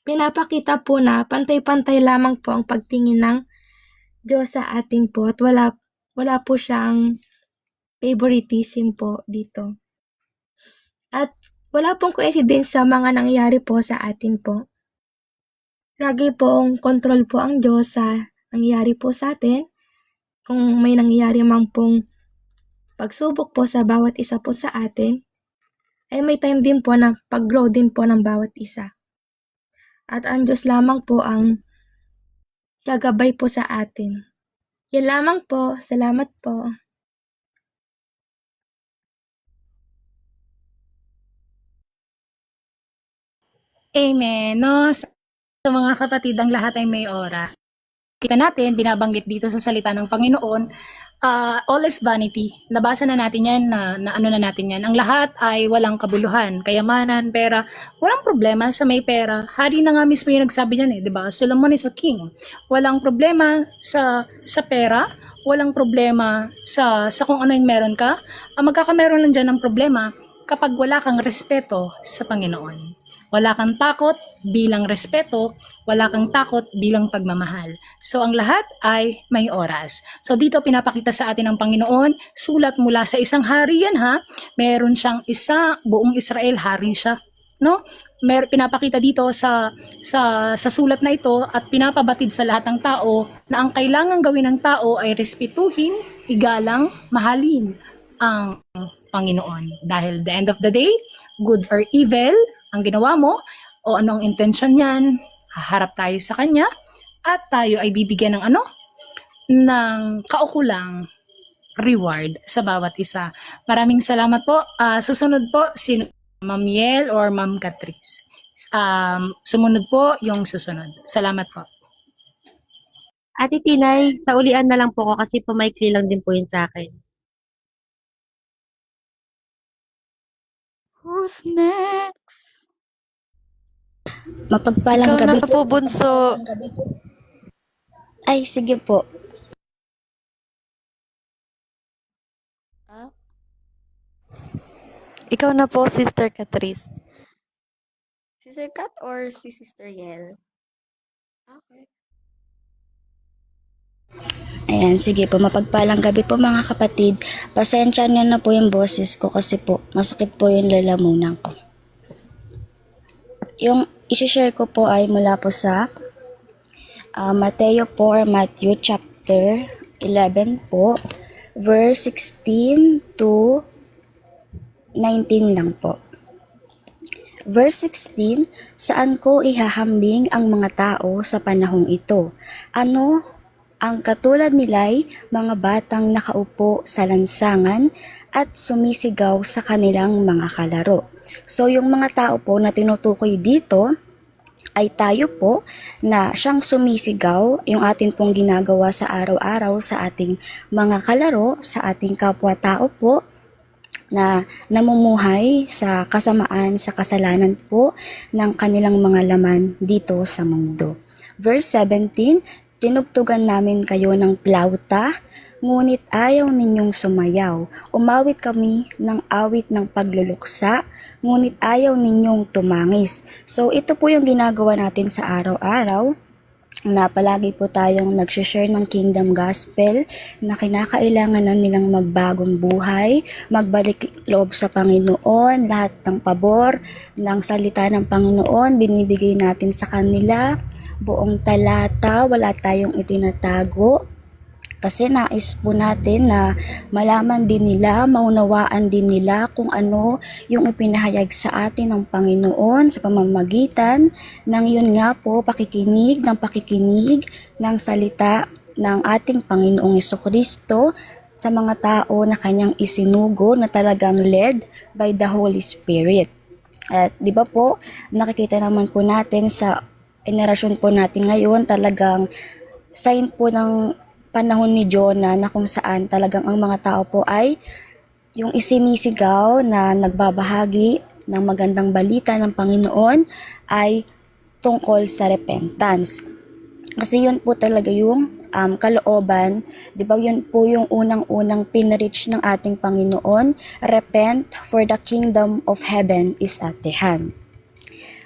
Speaker 4: Pinapakita po na pantay-pantay lamang po ang pagtingin ng Diyos sa atin po at wala po siyang favoritism po dito. At wala pong coincidence sa mga nangyayari po sa atin po. Lagi pong control po ang Diyos sa nangyayari po sa atin. Kung may nangyayari man pong pagsubok po sa bawat isa po sa atin, ay may time din po na pag-grow din po ng bawat isa. At ang Diyos lamang po ang gagabay po sa atin. Yan lamang po. Salamat po.
Speaker 1: Amen. No, sa mga kapatid, ang lahat ay may ora. Kita natin, binabanggit dito sa salita ng Panginoon, all is vanity. Nabasa na natin yan, na ano na natin yan. Ang lahat ay walang kabuluhan, kayamanan, pera. Walang problema sa may pera. Hari na nga mismo yung nagsabi niyan, di ba? Solomon is a king. Walang problema sa pera, walang problema sa kung ano yung meron ka. Ang magkakameron lang dyan ng problema kapag wala kang respeto sa Panginoon. Wala kang takot bilang respeto, wala kang takot bilang pagmamahal. So ang lahat ay may oras. So dito pinapakita sa atin ng Panginoon, sulat mula sa isang hari yan ha. Meron siyang buong Israel, hari siya. No? Pinapakita dito sa sulat na ito at pinapabatid sa lahat ng tao na ang kailangan gawin ng tao ay respetuhin, igalang, mahalin ang Panginoon. Dahil the end of the day, good or evil, ang ginawa mo o anong intention niyan, haharap tayo sa Kanya at tayo ay bibigyan ng ng kaukulang reward sa bawat isa. Maraming salamat po. Susunod po si Ma'am Yel or Ma'am Catrice. Sumunod po yung susunod. Salamat po.
Speaker 3: Ate Tinay, sa ulian na lang po ako kasi pumaikli lang din po yun sa akin.
Speaker 2: Who's next?
Speaker 5: Mapagpalang
Speaker 2: Ikaw
Speaker 5: gabi.
Speaker 2: na po, Bunso.
Speaker 5: Ay, sige po.
Speaker 2: Ikaw na po, Sister Catrice.
Speaker 6: Sister Kat or si Sister Yel? Okay.
Speaker 5: Ayan, sige po. Mapagpalang gabi po mga kapatid. Pasensya niyo na po yung boses ko kasi po masakit po yung lalamunan ko. Yung isi-share ko po ay mula po sa Mateo po or Matthew chapter 11 po, verse 16 to 19 lang po. Verse 16, saan ko ihahambing ang mga tao sa panahong ito? Ano ang katulad nila'y mga batang nakaupo sa lansangan at sumisigaw sa kanilang mga kalaro. So yung mga tao po na tinutukoy dito ay tayo po na siyang sumisigaw, yung atin pong ginagawa sa araw-araw sa ating mga kalaro, sa ating kapwa-tao po, na namumuhay sa kasamaan, sa kasalanan po ng kanilang mga laman dito sa mundo. Verse 17, tinugtugan namin kayo ng plauta, ngunit ayaw ninyong sumayaw. Umawit kami ng awit ng pagluluksa, ngunit ayaw ninyong tumangis. So ito po yung ginagawa natin sa araw-araw, na palagi po tayong nag-share ng kingdom gospel na kinakailangan na nilang magbagong buhay, magbalik loob sa Panginoon, lahat ng pabor ng salita ng Panginoon binibigay natin sa kanila, buong talata, wala tayong itinatago. Kasi nais po natin na malaman din nila, maunawaan din nila kung ano yung ipinahayag sa atin ng Panginoon sa pamamagitan ng yun nga po pakikinig ng salita ng ating Panginoong Jesucristo sa mga tao na kanyang isinugo na talagang led by the Holy Spirit. At di ba po, nakikita naman po natin sa henerasyon po natin ngayon, talagang sign po ng panahon ni Jonah na kung saan talagang ang mga tao po ay yung isinisigaw na nagbabahagi ng magandang balita ng Panginoon ay tungkol sa repentance. Kasi yun po talaga yung kalooban, di ba yun po yung unang-unang pinreach ng ating Panginoon, repent for the kingdom of heaven is at the hand.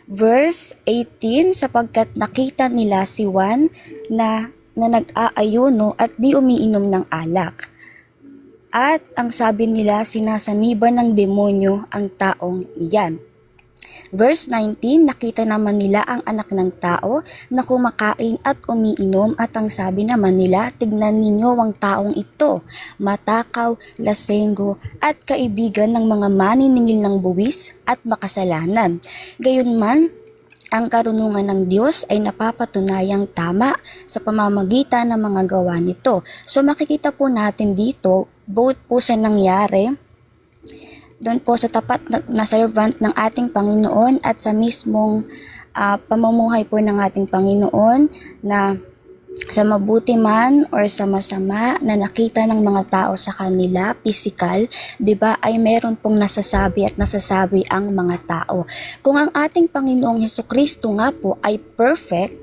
Speaker 5: Verse 18, sapagkat nakita nila si Juan na nag-aayuno at di umiinom ng alak. At ang sabi nila, sinasaniban ng demonyo ang taong iyan. Verse 19, nakita naman nila ang anak ng tao na kumakain at umiinom at ang sabi naman nila, tignan ninyo ang taong ito, matakaw, lasenggo at kaibigan ng mga maniningil ng buwis at makasalanan. Gayunman, ang karunungan ng Diyos ay napapatunayang tama sa pamamagitan ng mga gawa nito. So makikita po natin dito, both po sa nangyari doon po sa tapat na servant ng ating Panginoon at sa mismong pamumuhay po ng ating Panginoon na sa mabuti man or sa masama na nakita ng mga tao sa kanila, physical, 'di ba, ay meron pong nasasabi ang mga tao. Kung ang ating Panginoong Hesukristo nga po ay perfect,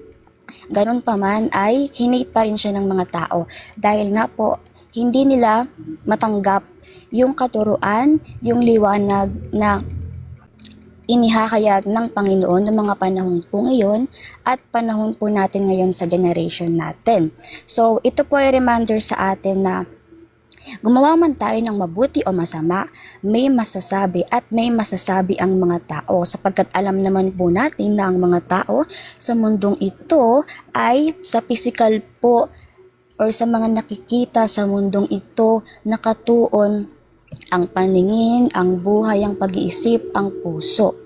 Speaker 5: ganun pa man ay hinate pa rin siya ng mga tao dahil nga po hindi nila matanggap yung katuruan, yung liwanag na inihahayag ng Panginoon ng mga panahon po ngayon at panahon po natin ngayon sa generation natin. So, ito po ay reminder sa atin na gumawa man tayo ng mabuti o masama, may masasabi at may masasabi ang mga tao sapagkat alam naman po natin na ang mga tao sa mundong ito ay sa physical po or sa mga nakikita sa mundong ito nakatuon ang paningin, ang buhay, ang pag-iisip, ang puso.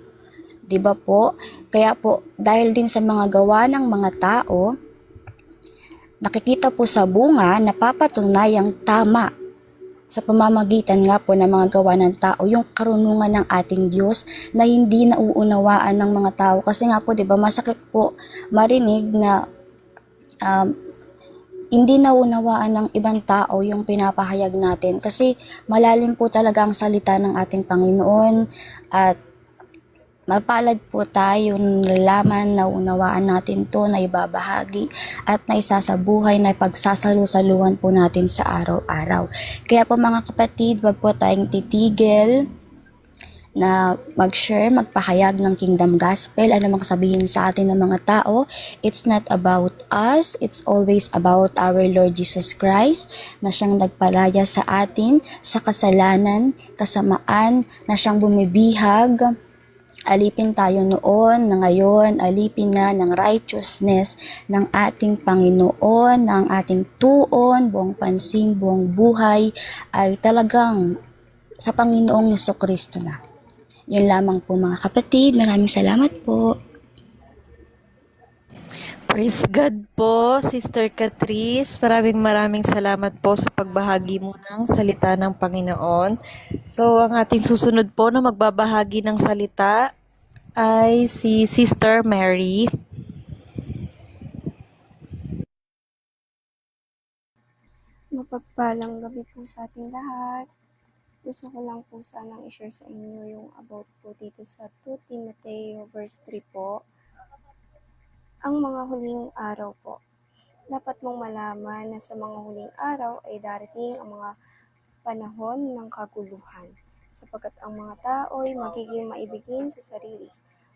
Speaker 5: 'Di ba po? Kaya po, dahil din sa mga gawa ng mga tao, nakikita po sa bunga, napapatunayang tama sa pamamagitan nga po ng mga gawa ng tao, yung karunungan ng ating Diyos na hindi nauunawaan ng mga tao. Kasi nga po, 'di ba, masakit po marinig na hindi naunawaan ng ibang tao yung pinapahayag natin kasi malalim po talaga ang salita ng ating Panginoon at mapalad po tayo nalalaman, naunawaan natin to, na ibabahagi at na isa sa buhay na pagsasalu-saluhan po natin sa araw-araw. Kaya po mga kapatid, wag po tayong titigil na mag-share, magpahayag ng Kingdom Gospel, ano mang sabihin sa atin ng mga tao. It's not about us, it's always about our Lord Jesus Christ na siyang nagpalaya sa atin sa kasalanan, kasamaan, na siyang bumibihag. Alipin tayo noon, na ngayon, alipin na ng righteousness ng ating Panginoon, ng ating tuon, buong pansin, buong buhay, ay talagang sa Panginoong Jesucristo na. Yun lamang po mga kapatid. Maraming salamat po.
Speaker 2: Praise God po, Sister Catrice. Maraming salamat po sa pagbahagi mo ng salita ng Panginoon. So, ang ating susunod po na magbabahagi ng salita ay si Sister Mary.
Speaker 6: Mapagpalang gabi po sa ating lahat. Gusto ko lang po sanang i-share sa inyo yung about po dito sa 2 Timoteo verse 3 po. Ang mga huling araw po. Dapat mong malaman na sa mga huling araw ay darating ang mga panahon ng kaguluhan, sapagkat ang mga tao ay magiging maibigin sa sarili,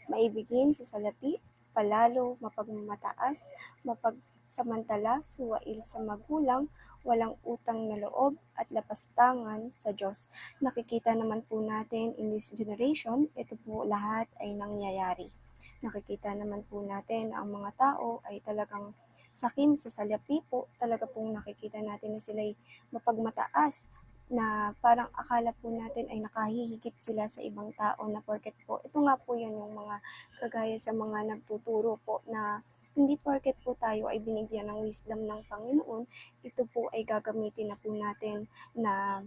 Speaker 6: maibigin sa salapi, palalo, mapagmataas, mapagsamantala, suwail sa magulang, walang utang na loob at lapastangan sa Diyos. Nakikita naman po natin in this generation, ito po lahat ay nangyayari. Nakikita naman po natin na ang mga tao ay talagang sakim, sa salapi po, talaga pong nakikita natin na sila'y mapagmataas, na parang akala po natin ay nakahihigit sila sa ibang tao na porket po. Ito nga po yun yung mga kagaya sa mga nagtuturo po na hindi porket po tayo ay binigyan ng wisdom ng Panginoon, ito po ay gagamitin na po natin na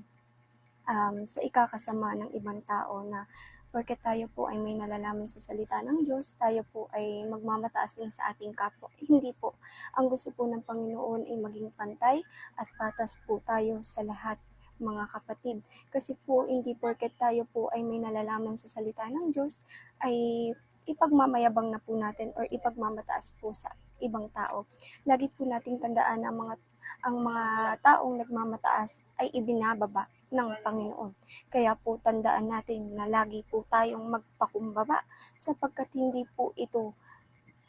Speaker 6: sa ikakasama ng ibang tao, na porket tayo po ay may nalalaman sa salita ng Diyos, tayo po ay magmamataas na sa ating kapwa. Hindi po. Ang gusto po ng Panginoon ay maging pantay at patas po tayo sa lahat, mga kapatid. Kasi po, hindi porket tayo po ay may nalalaman sa salita ng Diyos, ay ipagmamayabang na po natin or ipagmamataas po sa ibang tao. Lagi po nating tandaan na ang mga taong nagmamataas ay ibinababa ng Panginoon. Kaya po tandaan natin na lagi po tayong magpakumbaba, sapagkat hindi po ito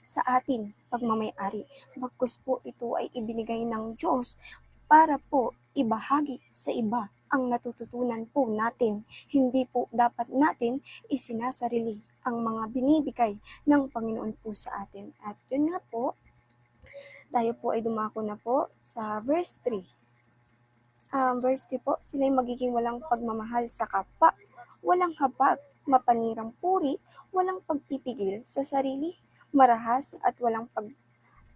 Speaker 6: sa atin pagmamayari. Bagkus po ito ay ibinigay ng Diyos para po ibahagi sa iba ang natututunan po natin. Hindi po dapat natin isinasarili ang mga binibigay ng Panginoon po sa atin. At yun nga po, tayo po ay dumako na po sa verse 3. Verse 3 po, sila'y magiging walang pagmamahal sa kapwa, walang habag, mapanirang puri, walang pagpipigil sa sarili, marahas at walang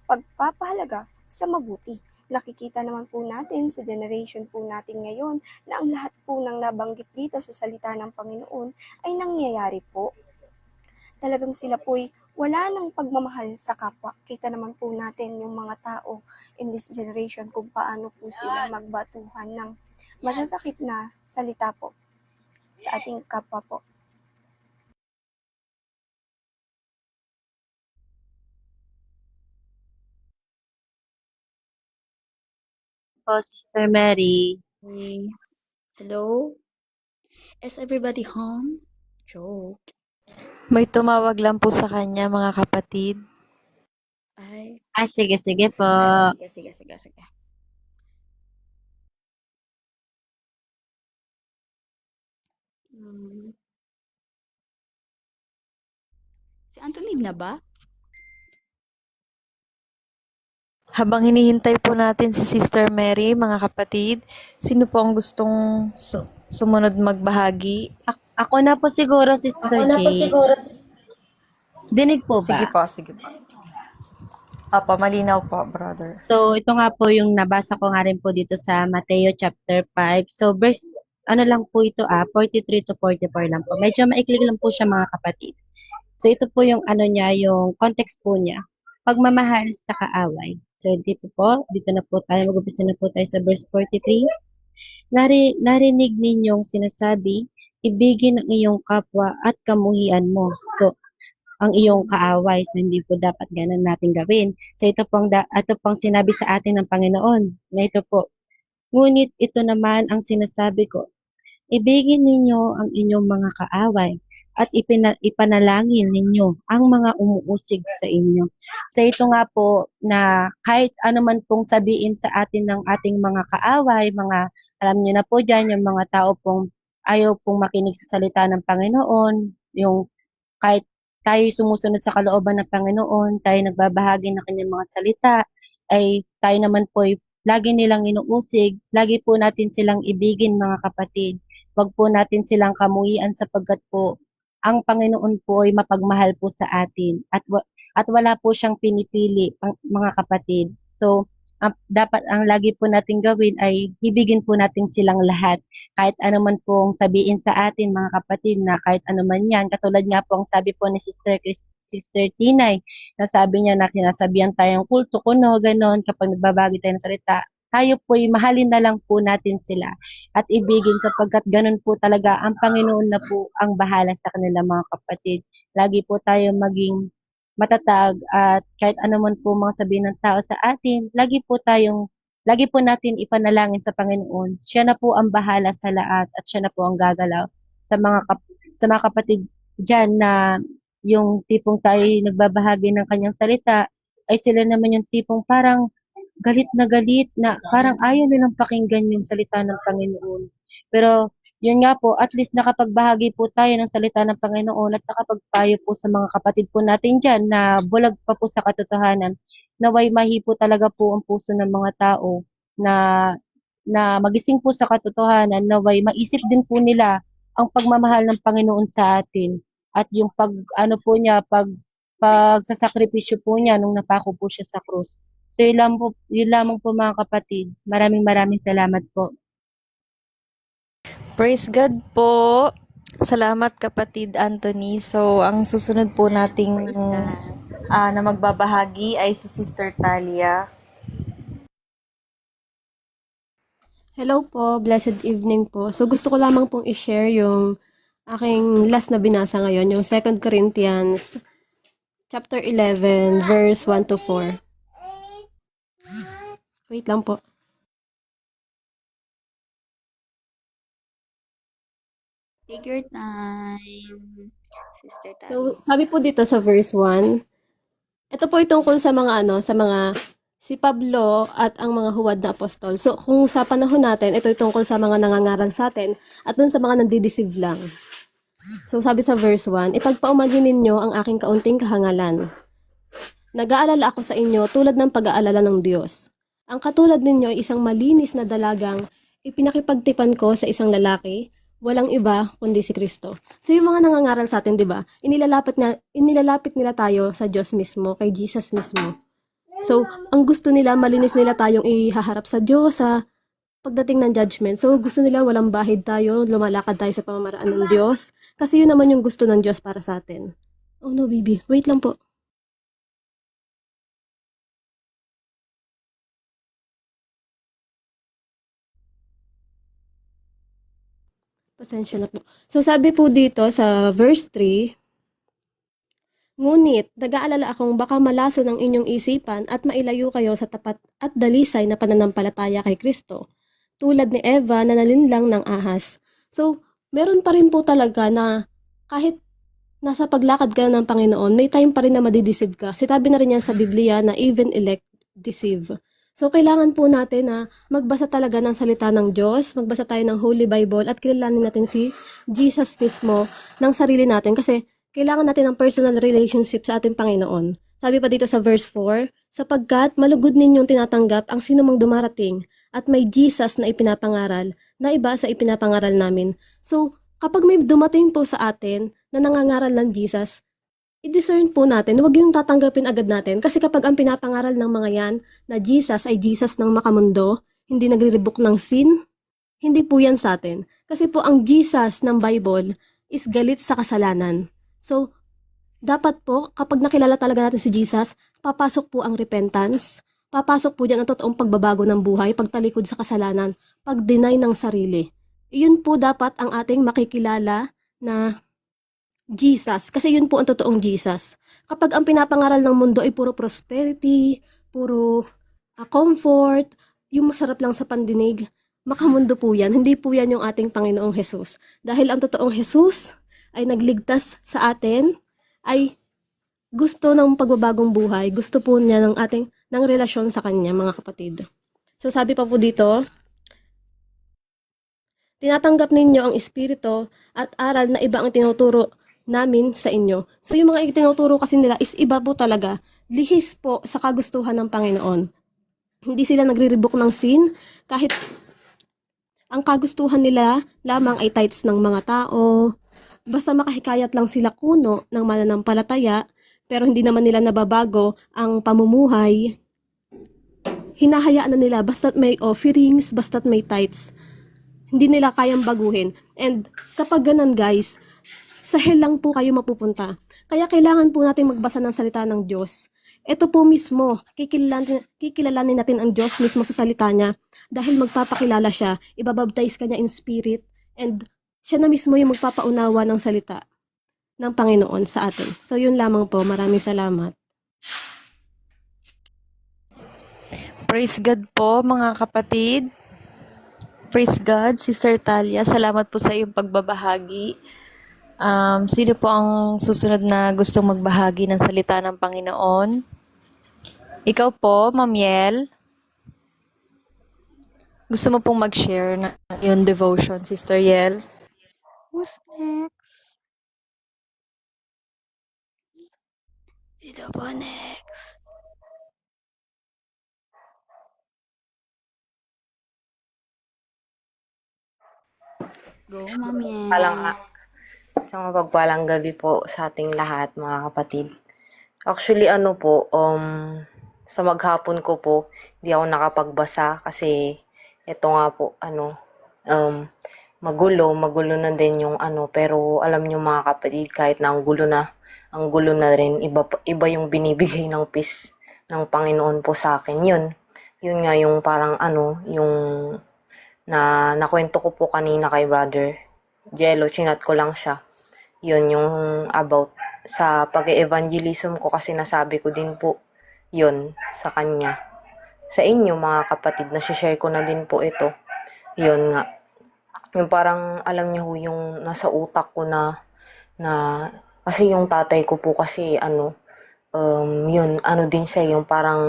Speaker 6: pagpapahalaga sa mabuti. Nakikita naman po natin sa generation po natin ngayon na ang lahat po ng nabanggit dito sa salita ng Panginoon ay nangyayari po. Talagang sila po'y wala ng pagmamahal sa kapwa. Kita naman po natin yung mga tao in this generation kung paano po sila magbatuhan ng masasakit na salita po sa ating kapwa po.
Speaker 3: Po, Sister Mary.
Speaker 5: Hey. Hello? Is everybody home? Joke.
Speaker 2: May tumawag lang po sa kanya, mga kapatid.
Speaker 5: Ay,
Speaker 3: Sige po.
Speaker 5: sige. Hmm. Si Anthony na ba?
Speaker 2: Habang hinihintay po natin si Sister Mary, mga kapatid, sino po ang gustong sumunod magbahagi?
Speaker 3: Ako na po siguro, Sister J. Dinig po ba?
Speaker 2: Sige po. Opo, malinaw po, brother.
Speaker 3: So, ito nga po yung nabasa ko nga rin po dito sa Mateo chapter 5. So, verse, ano lang po ito 43 to 44 lang po. Medyo maikli lang po siya, mga kapatid. So, ito po yung ano niya, yung context po niya. Pagmamahal sa kaaway. So, dito na po tayo, mag-umpisa na po tayo sa verse 43. Narinig ninyong sinasabi, ibigin ang iyong kapwa at kamuhian mo. So, ang iyong kaaway. So, hindi po dapat ganun natin gawin. So, ito pong sinabi sa atin ng Panginoon. Na ito po. Ngunit ito naman ang sinasabi ko. Ibigin ninyo ang inyong mga kaaway at ipanalangin ninyo ang mga umuusig sa inyo. So, ito nga po na kahit ano man pong sabihin sa atin ng ating mga kaaway, alam niyo na po dyan, yung mga tao pong ayaw pong makinig sa salita ng Panginoon, yung kahit tayo sumusunod sa kalooban ng Panginoon, tayo nagbabahagi ng kanyang mga salita, ay tayo naman po ay lagi nilang inuusig, lagi po natin silang ibigin, mga kapatid. Huwag po natin silang kamuhian sapagkat po ang Panginoon po ay mapagmahal po sa atin at wala po siyang pinipili, mga kapatid. So, dapat ang lagi po natin gawin ay ibigin po natin silang lahat. Kahit ano man pong sabihin sa atin, mga kapatid, na kahit ano man yan. Katulad nga po ang sabi po ni Sister Tinay, na sabi niya na kinasabihan tayong kulto kuno, ganon, kapag nagbabagi tayo ng salita, tayo po'y mahalin na lang po natin sila at ibigin sapagkat ganun po talaga ang Panginoon na po ang bahala sa kanila, mga kapatid. Lagi po tayo maging matatag at kahit ano man po mga sabihin ng tao sa atin, lagi po natin ipanalangin sa Panginoon. Siya na po ang bahala sa lahat at siya na po ang gagalaw sa mga kapatid diyan na yung tipong tayo nagbabahagi ng kanyang salita ay sila naman yung tipong parang galit na parang ayaw nilang pakinggan yung salita ng Panginoon. Pero yun nga po, at least nakapagbahagi po tayo ng salita ng Panginoon at nakapagpayo po sa mga kapatid po natin dyan na bulag pa po sa katotohanan. naway mahipo talaga po ang puso ng mga tao na magising po sa katotohanan, naway maisip din po nila ang pagmamahal ng Panginoon sa atin at yung pag ano po niya, pagsasakripisyo po niya nung napako po siya sa krus. So yun lamang po mga kapatid. Maraming maraming salamat po.
Speaker 2: Praise God po! Salamat kapatid Anthony. So, ang susunod po nating na magbabahagi ay si Sister Talia.
Speaker 7: Hello po, blessed evening po. So gusto ko lamang pong i-share yung aking last na binasa ngayon, yung 2 Corinthians chapter 11 verse 1 to 4. Wait lang po.
Speaker 5: Take your time, Sister
Speaker 7: So
Speaker 5: Tali.
Speaker 7: sabi po dito sa verse 1, ito po ay tungkol sa mga sa mga si Pablo at ang mga huwad na apostol. So kung sa panahon natin, ito ay tungkol sa mga nangangaral sa atin at dun sa mga nandideceive lang. So sabi sa verse 1, ipagpaumanhin ninyo ang aking kaunting kahangalan. Nag-aalala ako sa inyo tulad ng pag-aalala ng Diyos. Ang katulad ninyo ay isang malinis na dalagang ipinakipagtipan ko sa isang lalaki, walang iba kundi si Kristo. So yung mga nangangaral sa atin, 'di ba? Inilalapit nila tayo sa Diyos mismo, kay Jesus mismo. So, ang gusto nila malinis nila tayong ihaharap sa Diyos sa pagdating ng judgment. So, gusto nila walang bahid tayo, lumalakad tayo sa pamamaraan ng Diyos, kasi yun naman yung gusto ng Diyos para sa atin. Oh no, baby. Wait lang po. Pasensya na po. So, sabi po dito sa verse 3, ngunit, nag-aalala akong baka malaso ng inyong isipan at mailayo kayo sa tapat at dalisay na pananampalataya kay Kristo, tulad ni Eva na nalinlang ng ahas. So, meron pa rin po talaga na kahit nasa paglakad ka ng Panginoon, may time pa rin na madideceive ka. Sinabi na rin yan sa Biblia na even elect deceive. So, kailangan po natin na magbasa talaga ng salita ng Diyos, magbasa tayo ng Holy Bible at kilalanin natin si Jesus mismo ng sarili natin kasi kailangan natin ng personal relationship sa ating Panginoon. Sabi pa dito sa verse 4, sapagkat malugod ninyong tinatanggap ang sinumang dumarating at may Jesus na ipinapangaral na iba sa ipinapangaral namin. So, kapag may dumating po sa atin na nangangaral ng Jesus, i-discern po natin, huwag yung tatanggapin agad natin. Kasi kapag ang pinapangaral ng mga yan na Jesus ay Jesus ng makamundo, hindi nagre-rebuke ng sin, hindi po yan sa atin. Kasi po ang Jesus ng Bible is galit sa kasalanan. So, dapat po, kapag nakilala talaga natin si Jesus, papasok po ang repentance, papasok po dyan ang totoong pagbabago ng buhay, pagtalikod sa kasalanan, pag-deny ng sarili. Iyon po dapat ang ating makikilala na Jesus, kasi yun po ang totoong Jesus. Kapag ang pinapangaral ng mundo ay puro prosperity, puro comfort, yung masarap lang sa pandinig, makamundo po yan. Hindi po yan yung ating Panginoong Jesus. Dahil ang totoong Jesus ay nagligtas sa atin, ay gusto ng pagbabagong buhay, gusto po niya ng relasyon sa kanya, mga kapatid. So sabi pa po dito, tinatanggap ninyo ang espiritu at aral na iba ang tinuturo namin sa inyo. So yung mga itinuturo kasi nila is iba po talaga. Lihis po sa kagustuhan ng Panginoon. Hindi sila nagre-rebuke ng sin kahit ang kagustuhan nila lamang ay tithes ng mga tao. Basta makahikayat lang sila kuno ng mananampalataya pero hindi naman nila nababago ang pamumuhay. Hinahayaan na nila basta't may offerings, basta't may tithes. Hindi nila kayang baguhin. And kapag ganun guys, sa hell lang po kayo mapupunta. Kaya kailangan po natin magbasa ng salita ng Diyos. Ito po mismo, kikilalanin natin ang Diyos mismo sa salita niya dahil magpapakilala siya, ibabaptize ka niya in spirit, and siya na mismo yung magpapaunawa ng salita ng Panginoon sa atin. So yun lamang po, maraming salamat.
Speaker 2: Praise God po mga kapatid. Praise God, Sister Talia. Salamat po sa iyong pagbabahagi. Sino po ang susunod na gustong magbahagi ng salita ng Panginoon? Ikaw po, Ma'am Yel. Gusto mo pong mag-share ng iyong devotion, Sister Yel?
Speaker 5: Who's next? Sino po next? Go, Mami
Speaker 8: Palang,
Speaker 5: Eng.
Speaker 8: Isang mapagpalang gabi po sa ating lahat, mga kapatid. Actually, sa maghapon ko po, hindi ako nakapagbasa kasi ito nga po, magulo na din yung pero alam nyo mga kapatid, kahit na ang gulo na rin, iba yung binibigay ng peace ng Panginoon po sa akin. Yun nga yung parang yung nakwento ko po kanina kay brother Jello, chinat ko lang siya. Yun yung about sa pag-evangelism ko kasi nasabi ko din po yun sa kanya. Sa inyo mga kapatid, share ko na din po ito. Yun nga. Yung parang alam niyo ho, yung nasa utak ko na kasi yung tatay ko po kasi yun din siya yung parang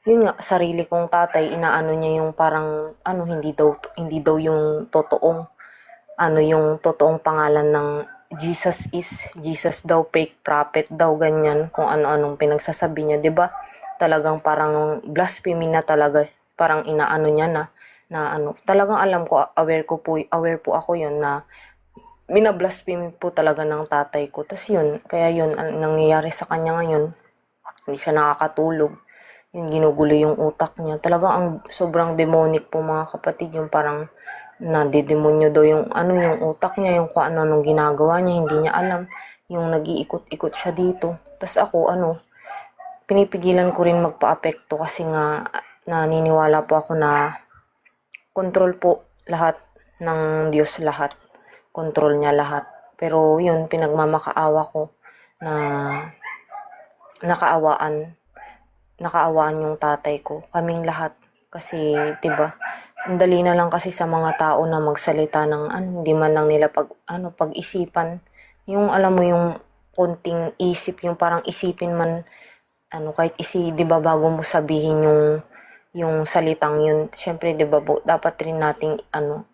Speaker 8: yun nga, sarili kong tatay, inaano niya yung parang hindi daw yung totoong pangalan ng Jesus daw, fake prophet daw, ganyan, kung ano-anong pinagsasabi niya, 'di ba? Talagang parang blasphemy na talaga, parang inaano niya talagang alam ko, aware po ako yun na binablasphemy po talaga ng tatay ko. Tas yun, kaya yun, ang nangyayari sa kanya ngayon, hindi siya nakakatulog. Yung ginugulo yung utak niya. Talagang ang sobrang demonic po mga kapatid, yung parang nadidemonyo daw yung yung utak niya, yung kung ano nung ginagawa niya, hindi niya alam. Yung nag-iikot-ikot siya dito. Tas ako, pinipigilan ko rin magpa-apekto kasi nga naniniwala po ako na control po lahat ng Diyos, lahat. Control niya lahat. Pero yun, pinagmamakaawa ko na nakaawaan yung tatay ko, kaming lahat. Kasi, 'di ba? Sandali na lang kasi sa mga tao na magsalita ng hindi man lang nila pag-isipan. Yung alam mo yung konting isip, yung parang isipin man kahit 'di ba, bago mo sabihin yung salitang yun. Syempre, 'di ba, dapat rin nating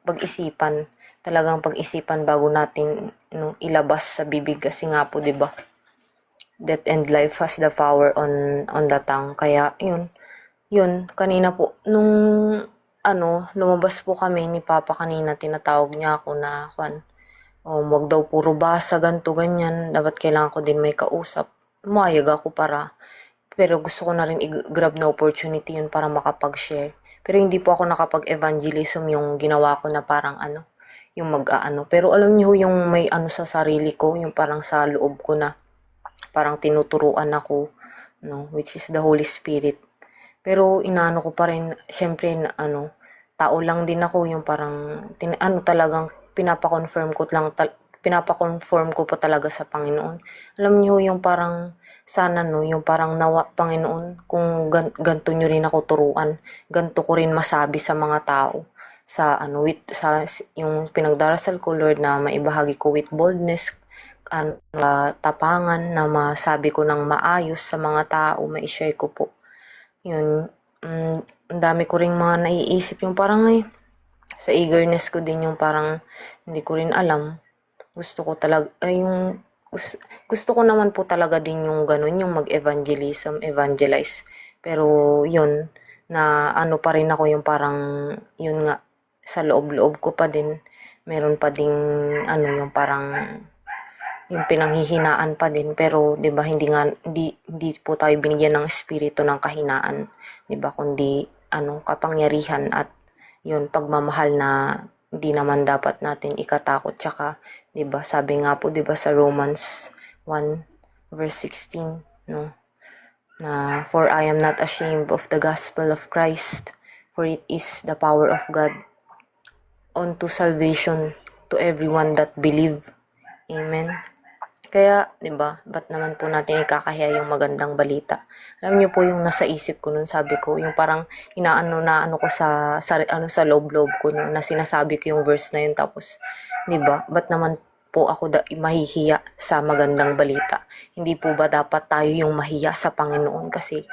Speaker 8: pag-isipan. Talagang pag-isipan bago natin ilabas sa bibig kasi nga po, 'di ba? Death and life has the power on the tongue. Kaya yun, kanina po, nung lumabas po kami ni Papa kanina, tinatawag niya ako na, wag daw puro basa, ganto, ganyan. Dapat kailangan ko din may kausap. Umayag ako pero gusto ko na rin i-grab na opportunity yun para makapag-share. Pero hindi po ako nakapag-evangelism yung ginawa ko na parang yung Pero alam niyo yung may sa sarili ko, yung parang sa loob ko na parang tinuturuan ako, which is the Holy Spirit. Pero inaano ko pa rin, syempre, tao lang din ako, yung parang, talagang pinapakonform ko pa talaga sa Panginoon. Alam niyo yung parang, sana yung parang nawa, Panginoon, kung ganto nyo rin ako turuan, ganto ko rin masabi sa mga tao, sa yung pinagdarasal ko, Lord, na maibahagi ko with boldness, tapangan, na masabi ko ng maayos sa mga tao, ma-share ko po. Yun, ang dami ko ring mga naiisip, yung parang sa eagerness ko din, yung parang hindi ko rin alam. Gusto ko talaga, gusto ko naman po talaga din yung ganun, yung evangelize. Pero yun, na pa rin ako, yung parang, yun nga, sa loob-loob ko pa din, meron pa ding, yung parang, yung pinanghihinaan pa din. Pero 'di ba, hindi po tayo binigyan ng espiritu ng kahinaan, 'di ba, kundi kapangyarihan at yun, pagmamahal, na hindi naman dapat natin ikatakot. Tsaka 'di ba, sabi nga po, 'di ba, sa Romans 1 verse 16, na for I am not ashamed of the gospel of Christ, for it is the power of God unto salvation to everyone that believe. Amen. Kaya, 'di ba, ba't naman po natin ikakahiya yung magandang balita? Alam niyo po yung nasa isip ko noon, sabi ko, yung parang inaano ko sa loob-loob ko noon, na sinasabi ko yung verse na yun, tapos 'di ba, ba't naman po ako mahihiya sa magandang balita? Hindi po ba dapat tayo yung mahiya sa Panginoon? Kasi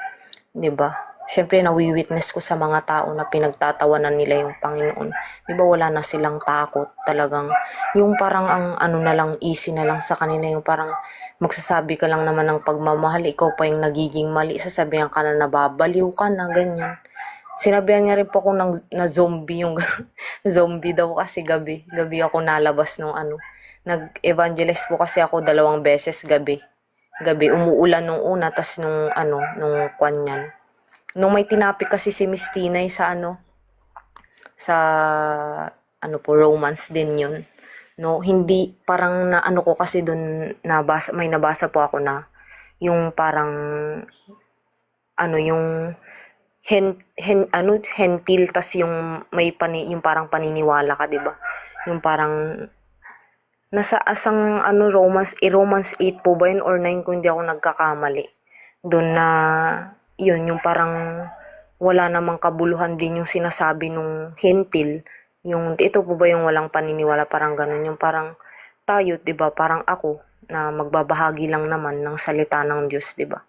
Speaker 8: 'di ba, syempre nawi-witness ko sa mga tao na pinagtatawanan nila yung Panginoon. 'Di ba, wala na silang takot. Talagang yung parang ang na lang, easy na lang sa kanila, yung parang magsasabi ka lang naman ng pagmamahal, ikaw pa yung nagiging mali, sasabihan ka na nababaliw ka na, ganyan. Sinabihan niya rin po ako na zombie yung zombie daw kasi gabi. Gabi ako nalabas nung ano. Nag-evangelize po kasi ako 2 beses gabi. Gabi, umuulan nung una, tas nung ano, nung kwanyan. Nung may tinapik kasi si Miss Tinay sa ano, sa ano po, romance din yun. No, hindi, parang na ano ko kasi dun, may nabasa po ako na, yung parang, ano, yung hentil, tas yung yung parang paniniwala ka, 'di ba? Yung parang nasa asang ano romance 8 po ba yun or 9 kung hindi ako nagkakamali. Doon na yun yung parang wala namang kabuluhan din yung sinasabi nung hentil. Yung ito po ba yung walang paniniwala, parang ganun, yung parang tayo, 'di ba? Parang ako na magbabahagi lang naman ng salita ng Diyos, 'di ba?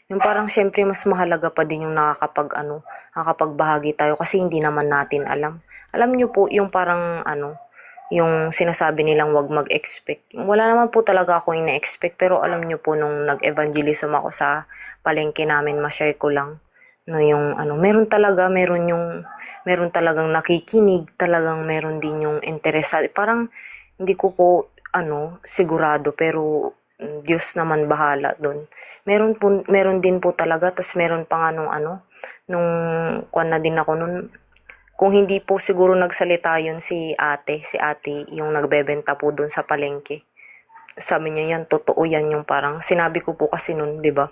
Speaker 8: Yung parang syempre mas mahalaga pa din yung nakakapagbahagi tayo kasi hindi naman natin alam. Alam niyo po yung parang ano, yung sinasabi nilang wag mag-expect. Wala naman po talaga ako ina-expect pero alam niyo po nung nag-evangelism ako sa palengke namin, ma-share ko lang. No, yung ano, meron talagang nakikinig, talagang meron din yung interesado. Parang hindi ko po ano sigurado pero Diyos naman bahala doon. Meron din po talaga, tas meron pa nga nung ano, nung kuwan na din ako nun, kung hindi po siguro nagsalita yun si ate yung nagbebenta po doon sa palengke. Sabi niya yan, totoo yan yung parang, sinabi ko po kasi nun, di ba,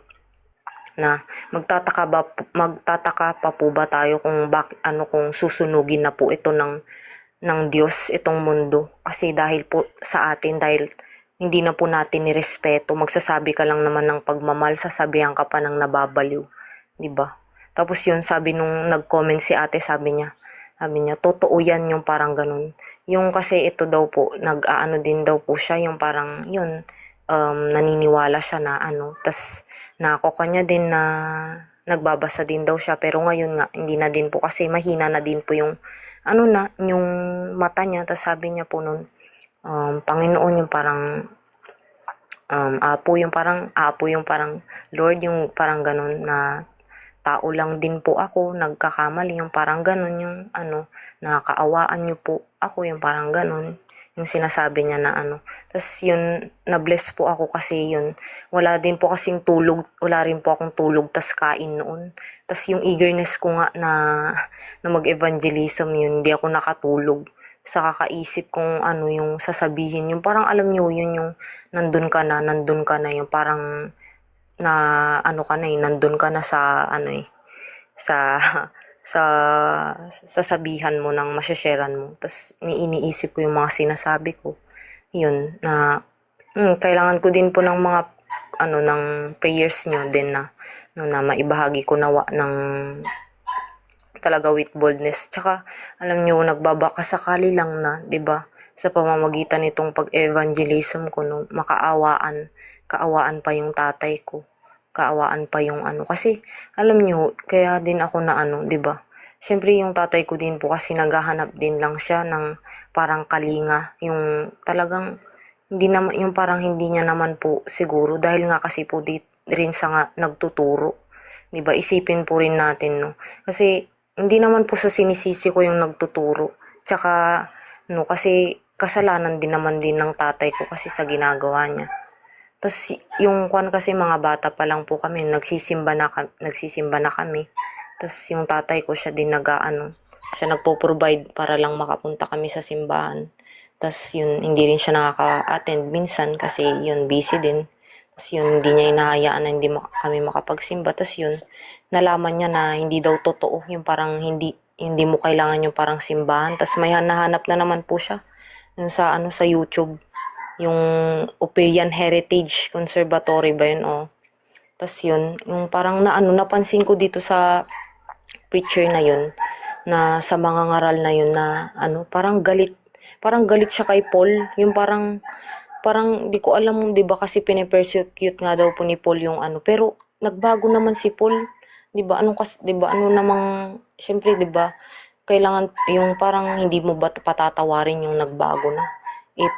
Speaker 8: na magtataka pa po ba tayo kung susunugin na po ito ng Diyos itong mundo, kasi dahil po sa atin, dahil hindi na po natin nirespeto, magsasabi ka lang naman ng pagmamahal, sasabihan ka pa ng nababaliw, 'di ba? Tapos yun, sabi nung nag-comment si ate, sabi niya, totoo yan yung parang ganun. Yung kasi ito daw po, nag-aano din daw po siya, yung parang yun, naniniwala siya na ano, tas nakuha niya din na nagbabasa din daw siya, pero ngayon nga, hindi na din po kasi mahina na din po yung ano na, yung mata niya, tas sabi niya po nun, Panginoon yung parang apo yung parang Lord yung parang ganun na tao lang din po ako, nagkakamali yung parang ganun yung ano, nakakaawaan niyo po ako yung parang ganun yung sinasabi niya na ano. Tapos yun, na-bless po ako kasi yun, wala rin po akong tulog tas kain noon. Tapos yung eagerness ko nga na mag-evangelism yun, hindi ako nakatulog sa kakaisip kung ano yung sasabihin. Yung parang alam nyo, yun yung nandun ka na, yung parang na ano ka na nandun ka na sa ano sa sa sasabihan mo ng masyasharean mo. Tapos iniisip ko yung mga sinasabi ko. Yun, na kailangan ko din po ng mga ano ng prayers nyo din na no, na maibahagi ko nawa ng talaga with boldness. Tsaka, alam nyo, nagbabaka sakali lang na, 'di ba, sa pamamagitan nitong pag-evangelism ko, no, kaawaan pa yung tatay ko. Kaawaan pa yung ano. Kasi, alam nyo, kaya din ako na ano, 'di ba? Siyempre, yung tatay ko din po kasi naghahanap din lang siya ng parang kalinga. Yung talagang, hindi naman, yung parang hindi niya naman po siguro. Dahil nga kasi po rin sa nga nagtuturo. 'Di ba? Isipin po rin natin, no? Kasi, hindi naman po sa sinisisi ko yung nagtuturo. Tsaka, no, kasi kasalanan din naman din ng tatay ko kasi sa ginagawa niya. Tapos, yung kwan kasi mga bata pa lang po kami, nagsisimba na kami. Tapos, yung tatay ko siya din siya nagpo-provide para lang makapunta kami sa simbahan. Tapos, yun, hindi rin siya nakaka-attend minsan kasi yun, busy din. Tapos yun, hindi niya inahayaan na hindi kami makapagsimba. Tapos yun, nalaman niya na hindi daw totoo. Yung parang hindi mo kailangan yung parang simbahan. Tapos may nahanap na naman po siya. Yung sa YouTube. Yung Operian Heritage Conservatory ba yun? Oh. Tapos yun, yung parang napansin ko dito sa preacher na yun, na sa mga ngaral na yun na parang galit. Parang galit siya kay Paul. Yung parang di ko alam, 'di ba, kasi pine-persecute nga daw po ni Paul yung pero nagbago naman si Paul, 'di ba? 'Di ba namang syempre, 'di ba? Kailangan yung parang hindi mo ba patatawarin yung nagbago na.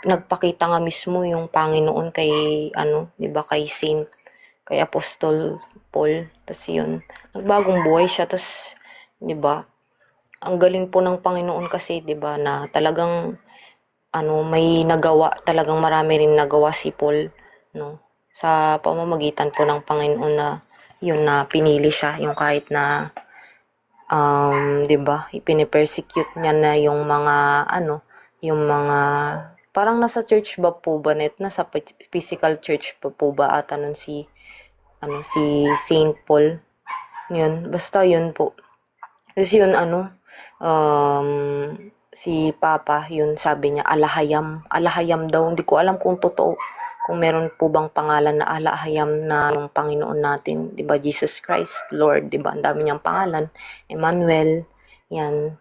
Speaker 8: Nagpakita nga mismo yung Panginoon kay 'di ba, kay Apostol Paul. Tas yun, nagbagong buhay siya, tas 'di ba? ang galing po ng Panginoon kasi 'di ba na talagang may nagawa, talagang marami rin nagawa si Paul, no? Sa pamamagitan po ng Panginoon na yun na pinili siya, yung kahit na 'di ba, ipine-persecute niya na yung mga yung mga parang nasa church ba po ba net, nasa physical church pa po ba ata nun si Saint Paul. Yun, basta yun po. Kasi yun um, si Papa, yun sabi niya, Alahayam. Alahayam daw. Hindi ko alam kung totoo. Kung meron po bang pangalan na Alahayam na yung Panginoon natin. 'Di ba Jesus Christ, Lord. 'Di ba ang dami niyang pangalan. Emmanuel. Yan.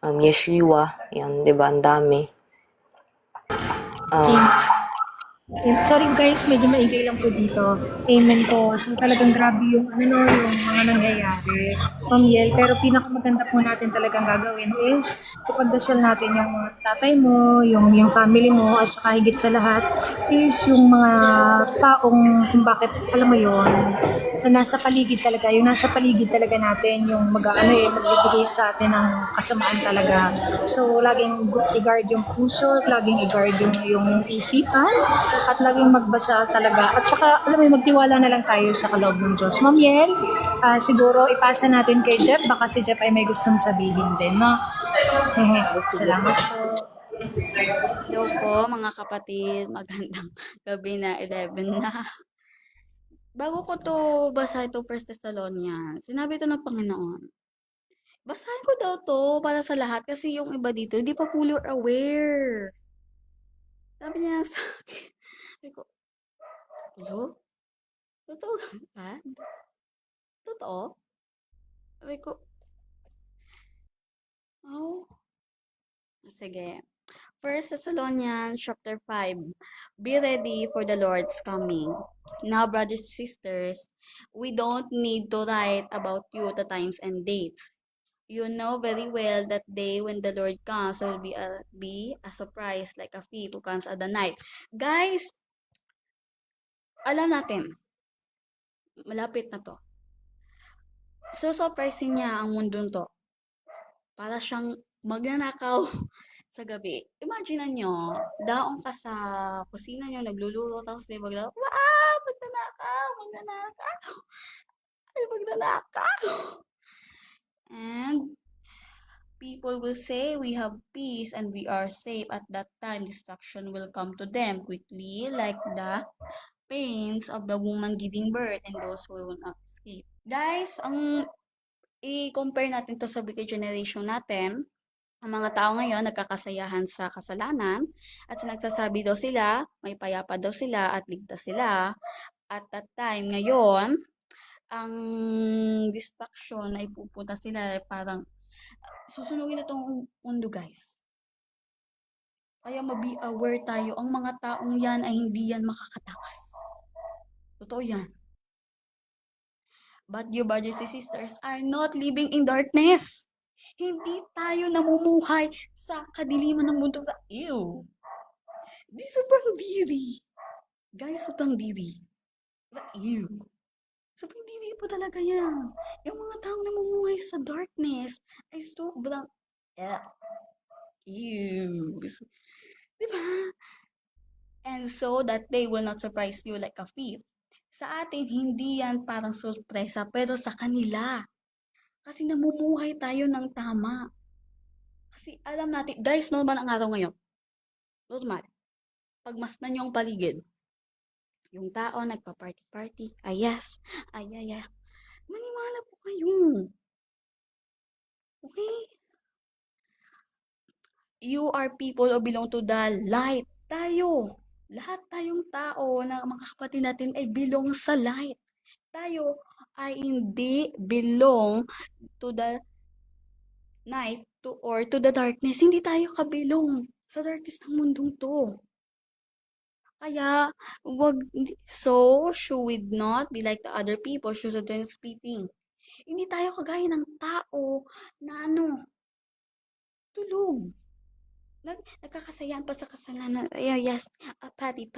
Speaker 8: Yeshua. Yan. 'di ba ang dami.
Speaker 1: Same.
Speaker 8: Um,
Speaker 1: Sorry guys, medyo maingay lang po dito. Amen po. So talagang grabe yung yung mga nangyayari. Pamiel, pero pinakamaganda po natin talagang gagawin is ipagdasal natin yung mga tatay mo, yung family mo, at saka higit sa lahat is yung mga taong kung bakit, alam mo yon na nasa paligid talaga, yung nasa paligid talaga natin, yung magbibigay sa atin ng kasamaan talaga. So, laging i-guard yung puso, laging i-guard yung isipan, at laging magbasa talaga. At saka, alam mo, magtiwala na lang tayo sa kaloob ng Diyos. Ma'am Yel, siguro ipasa natin kay Jeff, baka si Jeff ay may gustong sabihin din, no? Salamat po.
Speaker 9: Hello po mga kapatid, magandang gabi na 11 na. Bago ko to basahin to First Thessalonians, sinabi to ng Panginoon. Basahin ko daw to para sa lahat kasi yung iba dito hindi pa fully aware. Sabi niya sa akin, sabi ko, hello? Totoo ba? Totoo? Sabi ko, oh, sige. First Thessalonians chapter 5. Be ready for the Lord's coming. Now, brothers and sisters, we don't need to write about you the times and dates. You know very well that day when the Lord comes will be a surprise like a thief who comes at the night. Guys, alam natin, malapit na to. Susurprisein niya ang mundong to. Para siyang magnanakaw sa gabi. Imagine nyo, daong ka sa kusina nyo, nagluluto, tapos may magnanakaw. Wow! Magnanakaw! Magnanakaw! Ay, magnanakaw! And people will say we have peace and we are safe. At that time, destruction will come to them quickly, like the pains of the woman giving birth and those who will not escape. Guys, ang i-compare natin to sa wicked generation natin, ang mga tao ngayon nagkakasayahan sa kasalanan at nagsasabi daw sila, may payapa daw sila at ligtas sila. At that time, ngayon, ang distraction ay pupunta sila parang susunugin itong mundo guys. Kaya be aware tayo, ang mga taong yan ay hindi yan makakatakas. Totoo yan. But you brothers and sisters are not living in darkness. Hindi tayo namumuhay sa kadiliman ng mundo. Ew! Di sobrang diri. Guys, sobrang diri. Ew! Sobrang diri po talaga yan. Yung mga taong namumuhay sa darkness ay sobrang ew. Diba? And so that they will not surprise you like a thief. Sa atin, hindi yan parang sorpresa, pero sa kanila. Kasi namumuhay tayo ng tama. Kasi alam natin, guys, normal ang araw ngayon. Normal. Pagmasdan niyo ang paligid. Yung tao nagpa-party-party. Ay, yes. Ay. Maniwala po kayo. Okay? You are people who belong to the light. Tayo. Lahat tayong tao na mga kapatid natin ay belong sa light. Tayo ay hindi belong to the night or to the darkness. Hindi tayo kabilong sa darkness ng mundong to. Kaya, should we not be like the other people, should speaking. Hindi tayo kagaya ng tao na tulog. Nagkakasayahan pa sa kasalanan. Yes, party,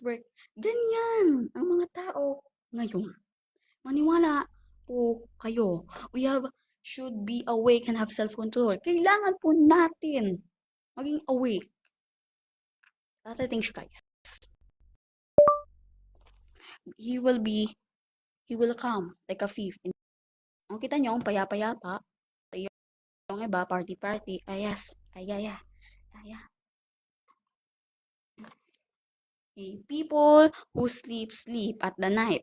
Speaker 9: work. Ganyan ang mga tao ngayon. Maniwala po kayo. We have should be awake and have self-control. Kailangan po natin maging awake. That's the thing, guys. He will come like a thief. Ang kita nyo, ang payapa-yapa. Yung iba, party-party. Ayas. Ayaya. Ayaya. Okay. People who sleep at the night.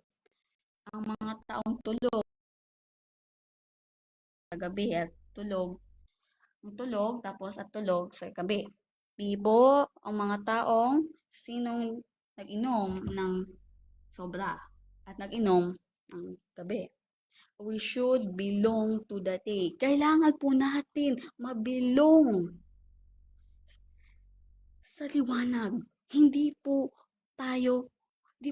Speaker 9: Ang mga taong tulog sa gabi at tulog. Ang tulog, tapos at tulog sa gabi. People, ang mga taong sinong nag-inom ng sobra at nag-inom ng gabi. We should belong to the day. Kailangan po natin mabilong sa liwanag. Hindi po tayo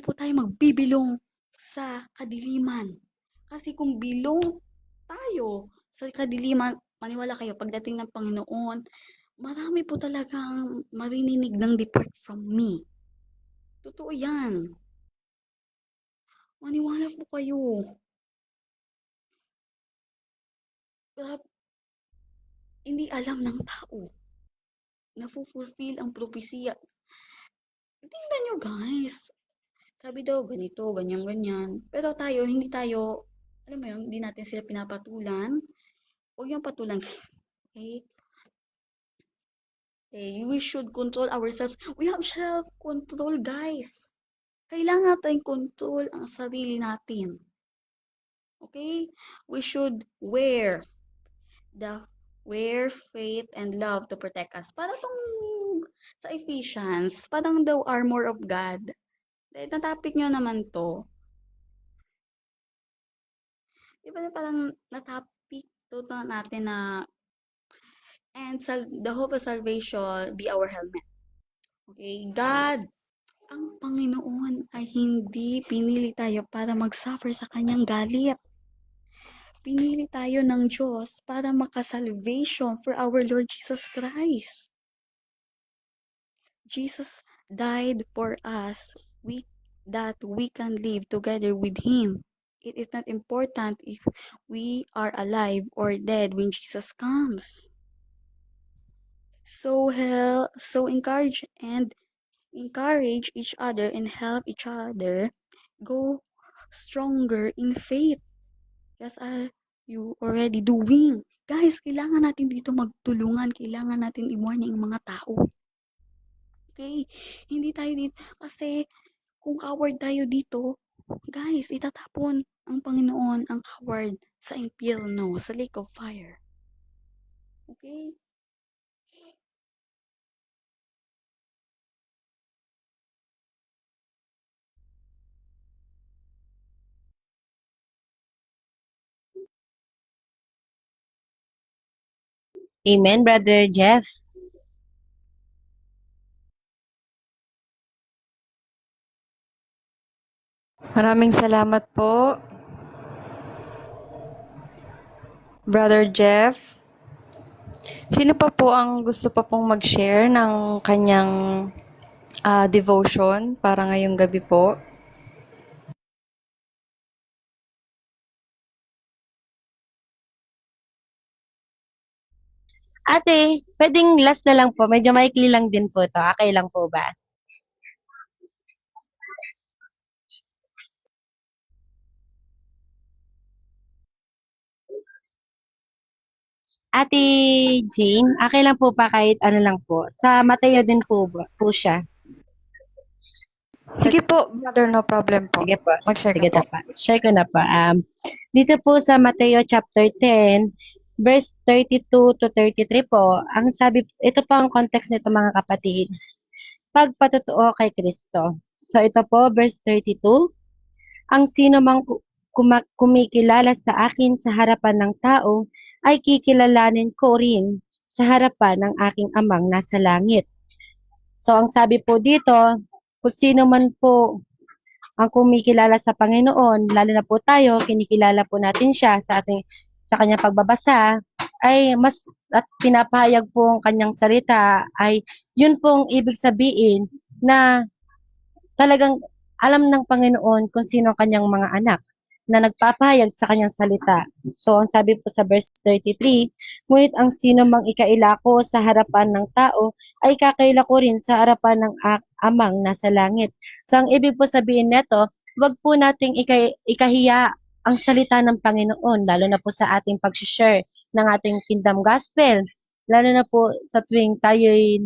Speaker 9: magbibilong sa kadiliman. Kasi kung bilong tayo sa kadiliman, maniwala kayo, pagdating ng Panginoon, marami po talagang marininig ng depart from me. Totoo yan. Maniwala po kayo. Hindi alam ng tao na fulfill ang propesya. Tingnan nyo guys. Sabi daw ganito, ganyan. Pero tayo, hindi tayo, alam mo yun, hindi natin sila pinapatulan. Huwag yung patulan. Okay? Okay, we should control ourselves. We have self-control, guys. Kailangan natin control ang sarili natin. Okay? We should wear faith and love to protect us. Parang tong sa Ephesians, parang daw armor of God. Natapik nyo naman to. Di ba parang natapik to natin na and the hope of salvation be our helmet. Okay? God, ang Panginoon ay hindi pinili tayo para mag-suffer sa kanyang galit. Pinili tayo ng Diyos para makasalvation for our Lord Jesus Christ. Jesus died for us that we can live together with Him. It is not important if we are alive or dead when Jesus comes. So encourage each other and help each other go stronger in faith. As you already doing. Guys, kailangan natin dito magtulungan. Kailangan natin i-warning ang mga tao. Okay? Hindi tayo dito. Kasi kung coward tayo dito, guys, itatapon ang Panginoon ang coward sa impyerno, sa lake of fire. Okay?
Speaker 3: Amen, Brother Jeff.
Speaker 2: Maraming salamat po, Brother Jeff. Sino pa po ang gusto pa pong mag-share ng kanyang devotion para ngayong gabi po?
Speaker 3: Ate, pwedeng last na lang po. Medyo maikli lang din po to. Okay lang po ba? Ate Jane, okay lang po pa kahit ano lang po. Sa Mateo din po siya.
Speaker 2: Sige po, brother, no problem po.
Speaker 3: Sige po.
Speaker 2: Mag-share
Speaker 3: Sige
Speaker 2: ka po.
Speaker 3: na pa. Share ko na pa. Dito po sa Mateo chapter 10, verse 32 to 33 po, ang sabi, ito po ang context nito mga kapatid. Pagpatotoo kay Kristo. So ito po, verse 32, ang sino mang kumikilala sa akin sa harapan ng tao, ay kikilalanin ko rin sa harapan ng aking amang nasa langit. So ang sabi po dito, kung sino man po ang kumikilala sa Panginoon, lalo na po tayo, kinikilala po natin siya sa kanyang pagbabasa, ay mas at pinapahayag po ang kanyang salita, ay yun pong ibig sabihin na talagang alam ng Panginoon kung sino ang kanyang mga anak. na nagpapahayag sa kanyang salita. So, ang sabi po sa verse 33, ngunit ang sino mang ikailako sa harapan ng tao ay kakailako rin sa harapan ng amang nasa langit. So, ang ibig po sabihin nito, wag po nating ikahiya ang salita ng Panginoon, lalo na po sa ating pag-share ng ating Kingdom Gospel. Lalo na po sa tuwing tayo'y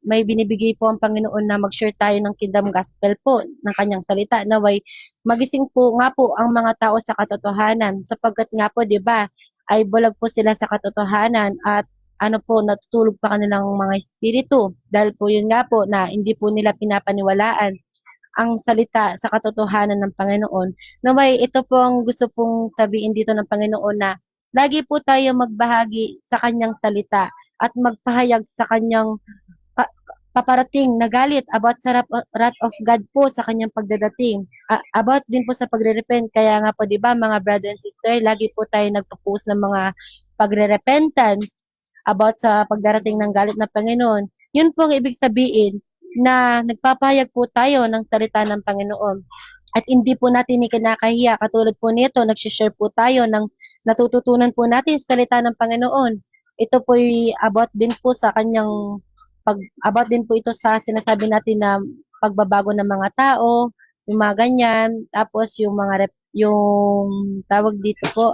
Speaker 3: may binibigay po ang Panginoon na mag-share tayo ng Kingdom Gospel po, ng kanyang salita, naway magising po nga po ang mga tao sa katotohanan, sapagkat nga po, di ba, ay bulag po sila sa katotohanan at ano po, natutulog pa kanilang mga espiritu. Dahil po yun nga po na hindi po nila pinapaniwalaan ang salita sa katotohanan ng Panginoon. Naway, ito po ang gusto pong sabihin dito ng Panginoon na lagi po tayo magbahagi sa kanyang salita at magpahayag sa kanyang paparating na galit about sa wrath of God po sa kanyang pagdadating. About din po sa pagre-repent. Kaya nga po, di ba, mga brother and sister, lagi po tayo nagpo-post ng mga pagre-repentance about sa pagdarating ng galit ng Panginoon. Yun po ang ibig sabihin na nagpapahayag po tayo ng salita ng Panginoon. At hindi po natin ikinakahiya. Katulad po nito, nagsishare po tayo ng natututunan po natin sa salita ng Panginoon. Ito po about din po sa kanyang about din po ito sa sinasabi natin na pagbabago ng mga tao, yung mga ganyan. Tapos yung mga yung tawag dito po,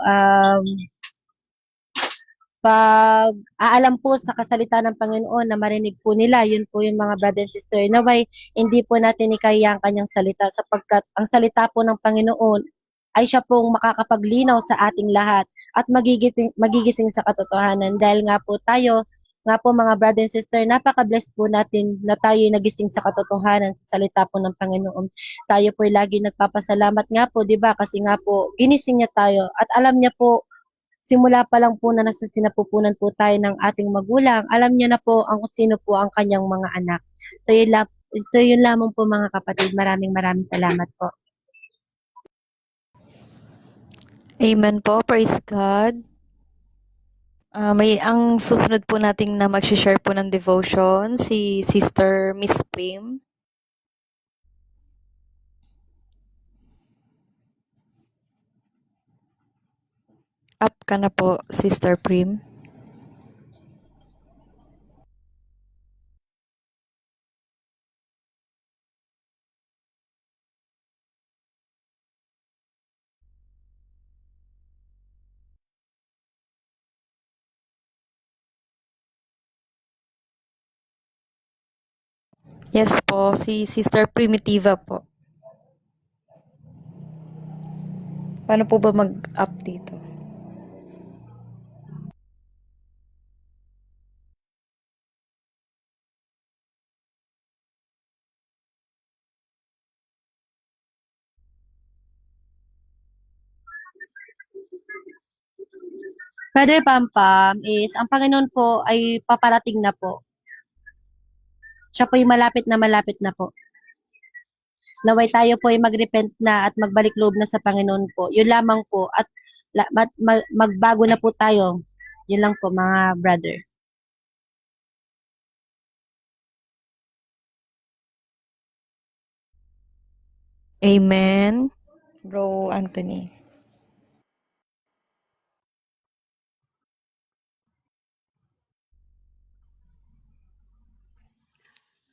Speaker 3: pag aalam po sa kasalita ng Panginoon na marinig po nila, yun po yung mga brother and sister. Naway, hindi po natin ikahiya ang kanyang salita sapagkat ang salita po ng Panginoon ay siya pong makakapaglinaw sa ating lahat at magigising sa katotohanan. Dahil nga po tayo, nga po mga brother and sister, napaka-bless po natin na tayo nagising sa katotohanan sa salita po ng Panginoon. Tayo po lagi nagpapasalamat nga po, di ba? Kasi nga po, ginising niya tayo at alam niya po simula pa lang po na nasa sinapupunan po tayo ng ating magulang, alam niya na po ang kung sino po ang kanyang mga anak. So yun lamang po mga kapatid. Maraming maraming salamat po.
Speaker 2: Amen po. Praise God. Ang susunod po nating na mag-share po ng devotion, si Sister Miss Prim. Up ka na po, Sister Prim. Yes po, si Sister Primitiva po. Paano po ba mag-up dito?
Speaker 3: Brother Pampam is, ang Panginoon po ay paparating na po. Siya po yung malapit na po. Naway tayo po ay mag-repent na at magbalik loob na sa Panginoon po. Yun lamang po. At magbago na po tayo. Yun lang po mga brother. Amen. Bro Anthony.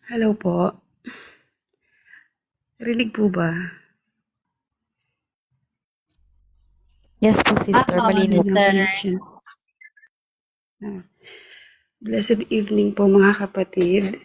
Speaker 10: Hello po. Rinig po ba?
Speaker 2: Yes po, Sister. Malinis.
Speaker 10: Yun ang connection. Blessed evening po mga kapatid.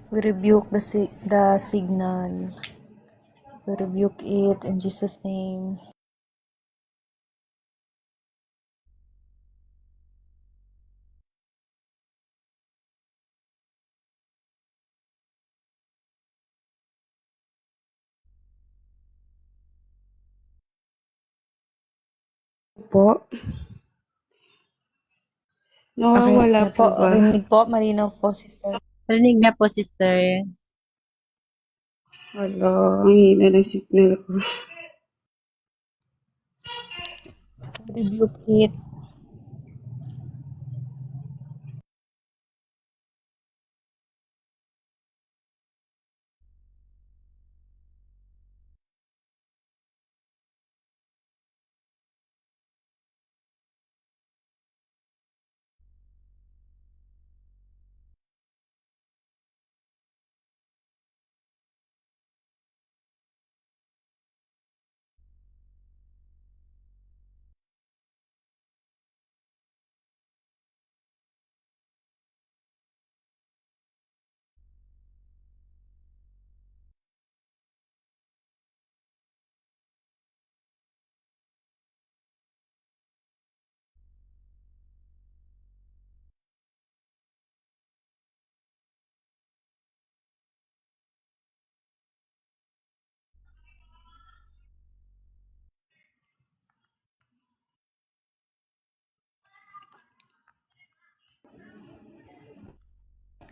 Speaker 2: We rebuke the signal. We rebuke it in Jesus' name.
Speaker 10: Po,
Speaker 2: Okay
Speaker 10: nawawala
Speaker 2: na
Speaker 10: po
Speaker 2: po.
Speaker 10: ba?
Speaker 2: Rinig po. Malinaw po, sister.
Speaker 3: Rinig na po, sister.
Speaker 10: Wala, ang hina ng signal ko.
Speaker 2: Rebuke it.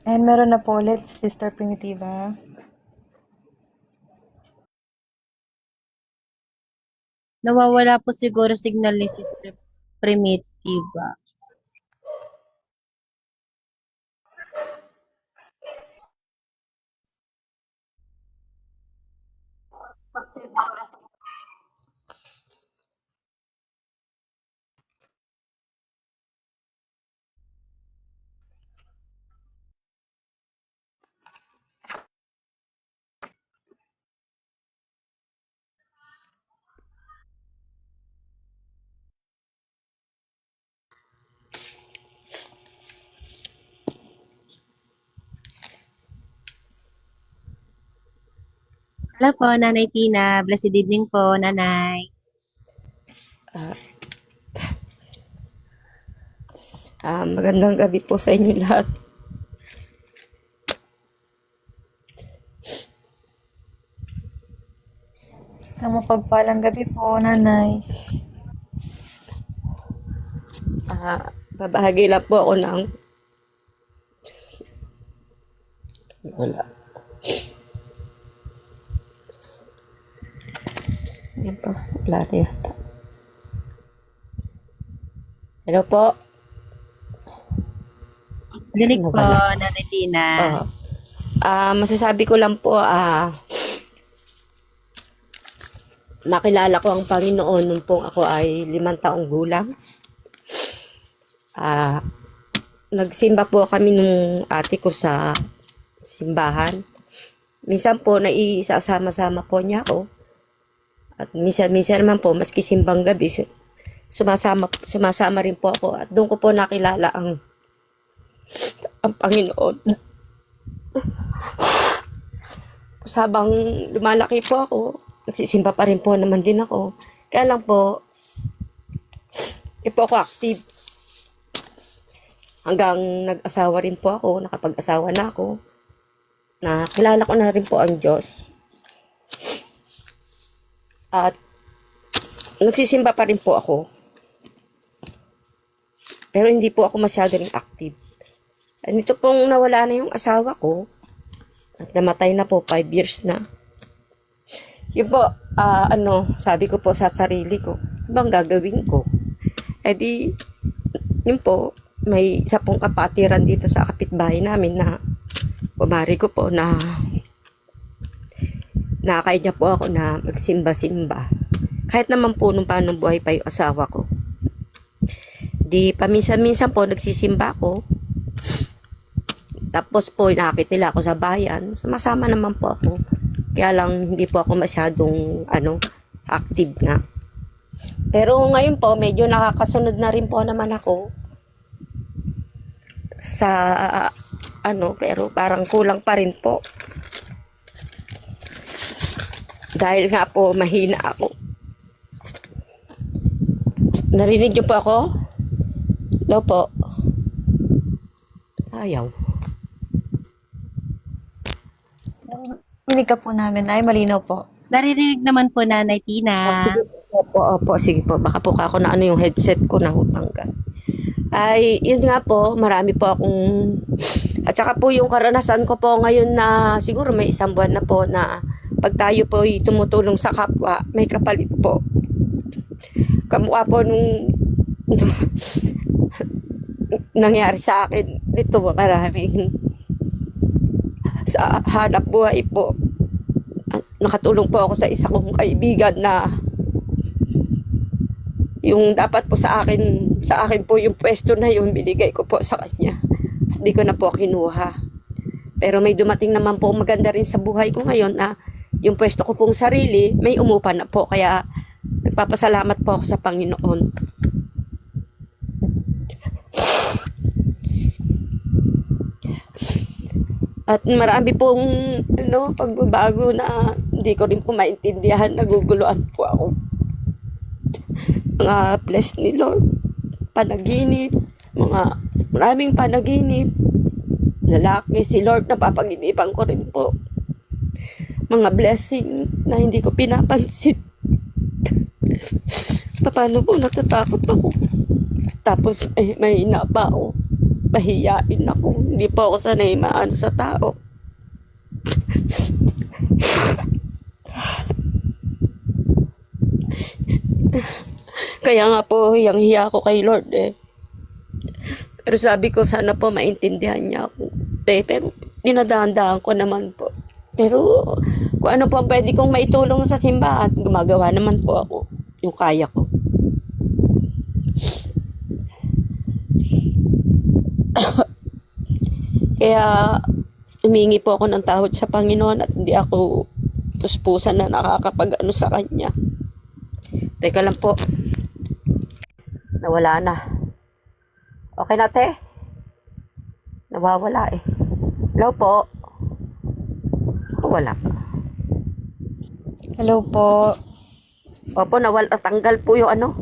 Speaker 2: And meron na po ulit, Sister Primitiva.
Speaker 3: Nawawala po siguro signal ni Sister Primitiva. Hello po, Nanay Tina. Blessed evening po, Nanay.
Speaker 11: Magandang gabi po sa inyo lahat.
Speaker 2: Sa mapagpalang gabi po, Nanay.
Speaker 11: Babahagi lang po ako ng wala. Yan po, wala na yata. Hello po.
Speaker 3: Dinig po,
Speaker 11: Nawala.
Speaker 3: Nanay Tina.
Speaker 11: Masasabi ko lang po, nakilala ko ang Panginoon nung pong ako ay 5 taong gulang. Nagsimba po kami nung ate ko sa simbahan. Minsan po naiisasama-sama po niya ako. At minsan naman po, maski simbang gabi, sumasama rin po ako. At doon ko po nakilala ang Panginoon. Habang lumalaki po ako, nagsisimba pa rin po naman din ako. Kaya lang po, po ako active. Hanggang nag-asawa rin po ako, nakapag-asawa na ako. Nakilala ko na rin po ang Diyos. At nagsisimba pa rin po ako. Pero hindi po ako masyado rin active. At nito pong nawala na yung asawa ko, at namatay na po, 5 years na. Yun po, sabi ko po sa sarili ko, ano bang gagawin ko? Eh di, yun po, may isa pong kapatiran dito sa kapitbahay namin na kumari ko po na nakakain niya po ako na magsimba-simba. Kahit naman po nung paano buhay pa yung asawa ko. Di paminsan-minsan po nagsisimba ako. Tapos po nakakitila ako sa bayan. Sumasama naman po ako. Kaya lang hindi po ako masyadong active na. Pero ngayon po medyo nakakasunod na rin po naman ako sa pero parang kulang pa rin po. Dahil nga po, mahina ako. Narinig niyo po ako? Hello po. Ayaw.
Speaker 2: Rinig ka po namin, ay malinaw po.
Speaker 3: Naririnig naman po, Nanay Tina.
Speaker 11: Sige po, sige po. Baka po ako na yung headset ko na hutanggal. Ay, yun nga po, marami po akong... At saka po yung karanasan ko po ngayon na siguro may isang buwan na po na pag tayo po ay tumutulong sa kapwa, may kapalit po. Kamukha po nung nangyari sa akin dito maraming sa hanap buhay po. Nakatulong po ako sa isa kong kaibigan na yung dapat po sa akin po yung pwesto na yun, binigay ko po sa kanya. Hindi ko na po kinuha. Pero may dumating naman po maganda rin sa buhay ko ngayon na yung pwesto ko pong sarili, may umupa na po. Kaya nagpapasalamat po ako sa Panginoon. At marami pong pagbabago na hindi ko rin po maintindihan, naguguluhan po ako. Mga bless ni Lord, panaginip, maraming panaginip. Lalaki, si Lord, napapaginipan ko rin po. Mga blessing na hindi ko pinapansin. Paano po natatakot ako? Tapos may pa ako. Mahiyain ako. Hindi po ako sanay maano sa tao. Kaya nga po, hiyang-hiya ako kay Lord Pero sabi ko, sana po maintindihan niya ako. Pero dinadahan-dahan ko naman po. Pero kung ano po ang pwede kong maitulong sa simbahan, gumagawa naman po ako yung kaya ko. Kaya humingi po ako ng tawad sa Panginoon at hindi ako puspusan na nakakapag-ano sa Kanya. Teka lang po. Nawala na. Okay na, te? Nawawala Hello po? Wala.
Speaker 2: Hello po.
Speaker 11: Opo, tanggal po yung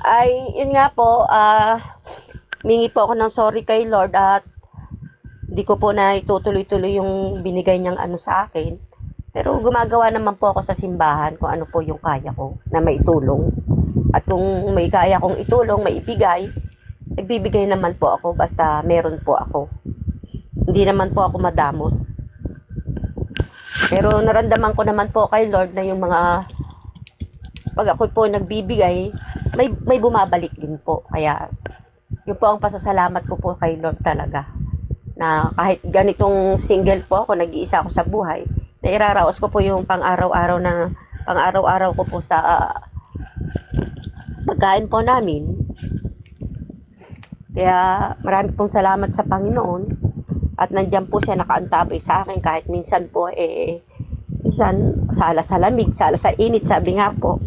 Speaker 11: Ay, yun nga po, mingi po ako ng sorry kay Lord at hindi ko po na itutuloy-tuloy yung binigay niyang sa akin. Pero gumagawa naman po ako sa simbahan kung ano po yung kaya ko na maitulong. At kung may kaya kong itulong, maibigay, nagbibigay naman po ako basta meron po ako. Hindi naman po ako madamot. Pero naramdaman ko naman po kay Lord na yung mga pag ako po nagbibigay, may bumabalik din po. Kaya yun po ang pasasalamat ko po kay Lord talaga. Na kahit ganitong single po ako, nag-iisa ako sa buhay, na iraraos ko po yung pang-araw-araw ko po sa pagkain po namin. Kaya marami pong salamat sa Panginoon. At nandiyan po siya nakaantabay sa akin kahit minsan po minsan sala sa lamig, sala sa init, sabi nga po.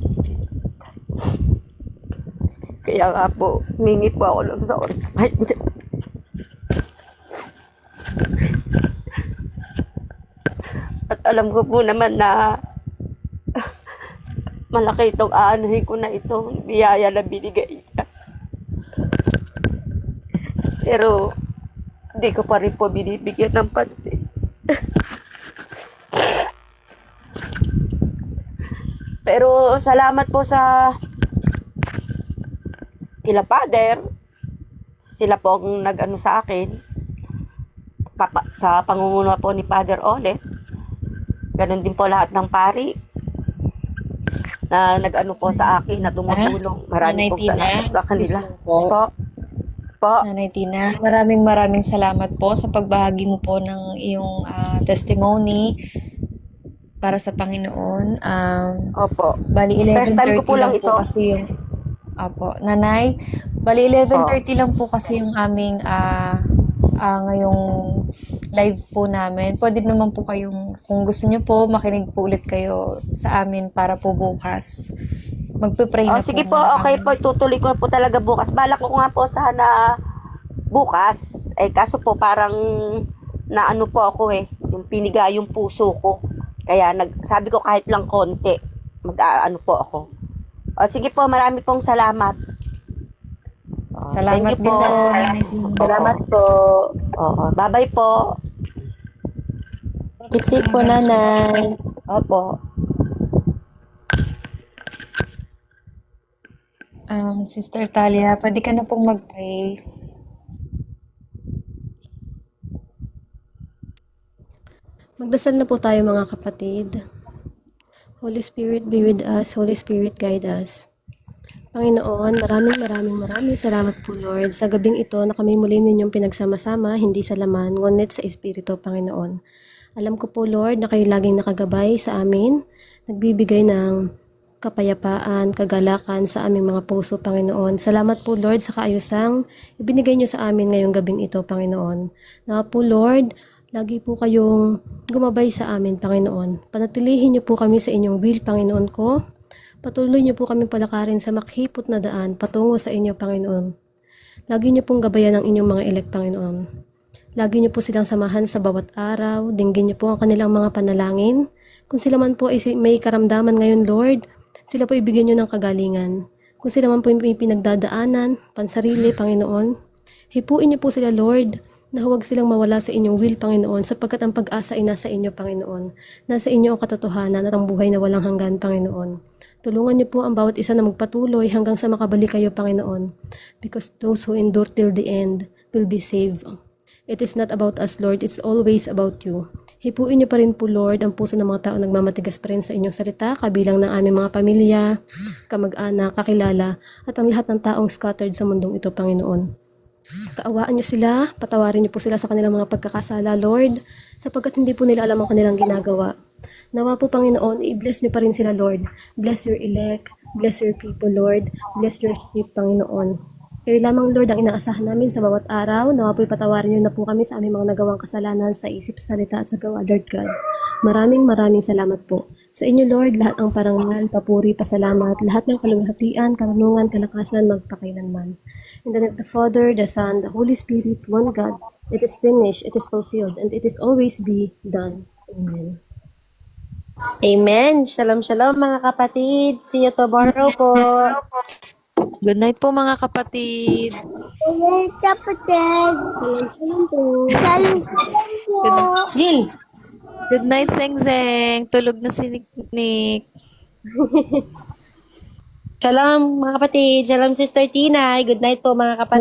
Speaker 11: Kaya nga po, mingi po ako ng sorry sa kanya. At alam ko po naman na malaki itong aanuhin ko na itong biyaya na binigay niya. Pero hindi ko pa rin po binibigyan ng pansin. Pero salamat po sa kila Father. Sila po ang nag-ano sa akin. Sa pangunguna po ni Father Olet. Ganon din po lahat ng pari na nag-ano po sa akin, na tumutulong. Marami
Speaker 2: Nanay
Speaker 11: po salamat
Speaker 2: Tina,
Speaker 11: sa kanila.
Speaker 2: po.
Speaker 11: Po.
Speaker 2: Nanay Tina, maraming salamat po sa pagbahagi mo po ng iyong testimony para sa Panginoon.
Speaker 11: Opo.
Speaker 2: Bali
Speaker 11: First time ko
Speaker 2: 11:30
Speaker 11: po lang
Speaker 2: lang po
Speaker 11: ito.
Speaker 2: kasi yung Nanay, bali 11:30 lang po kasi yung aming ngayong live po namin. Pwede naman po kayong, kung gusto niyo po, makinig po ulit kayo sa amin para po bukas. Magpe-pray na
Speaker 11: Sige po,
Speaker 2: muna
Speaker 11: okay
Speaker 2: kami.
Speaker 11: po. Tutuloy ko po talaga bukas. Balak ko nga po sana bukas. Kaso po parang naano po ako yung piniga yung puso ko. Kaya sabi ko kahit lang konti, mag-ano po ako. Sige po, marami pong salamat.
Speaker 2: Salamat
Speaker 11: thank you
Speaker 2: din
Speaker 11: po.
Speaker 2: po. Salamat po.
Speaker 11: Oo, bye-bye po.
Speaker 2: Keep safe po, nanay.
Speaker 11: Opo.
Speaker 2: Sister Talia, pwede ka na pong mag-pray.
Speaker 7: Magdasal na po tayo mga kapatid. Holy Spirit be with us. Holy Spirit guide us. Panginoon, maraming salamat po Lord sa gabing ito na kami muli ninyong pinagsama-sama, hindi sa laman, ngunit sa Espiritu, Panginoon. Alam ko po Lord na kayo laging nakagabay sa amin, nagbibigay ng kapayapaan, kagalakan sa aming mga puso, Panginoon. Salamat po Lord sa kaayusang ibinigay niyo sa amin ngayong gabing ito, Panginoon. Na po Lord, lagi po kayong gumabay sa amin, Panginoon. Panatilihin niyo po kami sa inyong will, Panginoon ko. Patuloy niyo po kami palakarin sa makhipot na daan patungo sa inyo, Panginoon. Lagi niyo pong gabayan ang inyong mga elect, Panginoon. Lagi niyo po silang samahan sa bawat araw. Dinggin niyo po ang kanilang mga panalangin. Kung sila man po ay may karamdaman ngayon, Lord, sila po ibigyan niyo ng kagalingan. Kung sila man po may pinagdadaanan, pansarili, Panginoon, hipuin niyo po sila, Lord, na huwag silang mawala sa inyong will, Panginoon, sapagkat ang pag-asa ay nasa inyo, Panginoon. Nasa inyo ang katotohanan at ang buhay na walang hanggan, Panginoon. Tulungan niyo po ang bawat isa na magpatuloy hanggang sa makabalik kayo, Panginoon. Because those who endure till the end will be saved. It is not about us, Lord. It's always about you. Hipuin niyo pa rin po, Lord, ang puso ng mga tao nagmamatigas pa rin sa inyong salita, kabilang ng aming mga pamilya, kamag-anak, kakilala, at ang lahat ng taong scattered sa mundong ito, Panginoon. Kaawaan niyo sila, patawarin niyo po sila sa kanilang mga pagkakasala, Lord, sapagkat hindi po nila alam ang kanilang ginagawa. Nawa po, Panginoon, i-bless niyo pa rin sila, Lord. Bless your elect, bless your people, Lord. Bless your sheep, Panginoon. Kayo lamang, Lord, ang inaasahan namin sa bawat araw. Nawa po ipatawarin niyo na po kami sa aming mga nagawang kasalanan sa isip, salita at sa gawa, Lord God. Maraming salamat po. Sa inyo, Lord, lahat ang parangal, papuri, pasalamat, lahat ng kaluwalhatian, karunungan, kalakasan, magpakailanman. In the name of the Father, the Son, the Holy Spirit, one God, it is finished, it is fulfilled, and it is always be done. Amen.
Speaker 2: Amen. Shalom, shalom mga kapatid. See you tomorrow po.
Speaker 12: Good night po mga kapatid.
Speaker 4: Kapatid.
Speaker 7: Shalom po.
Speaker 4: Salut po.
Speaker 2: Gil.
Speaker 12: Good night, Seng Seng. Tulog na si Nick.
Speaker 2: Shalom mga kapatid. Shalom Sister Tina. Good night po mga kapatid.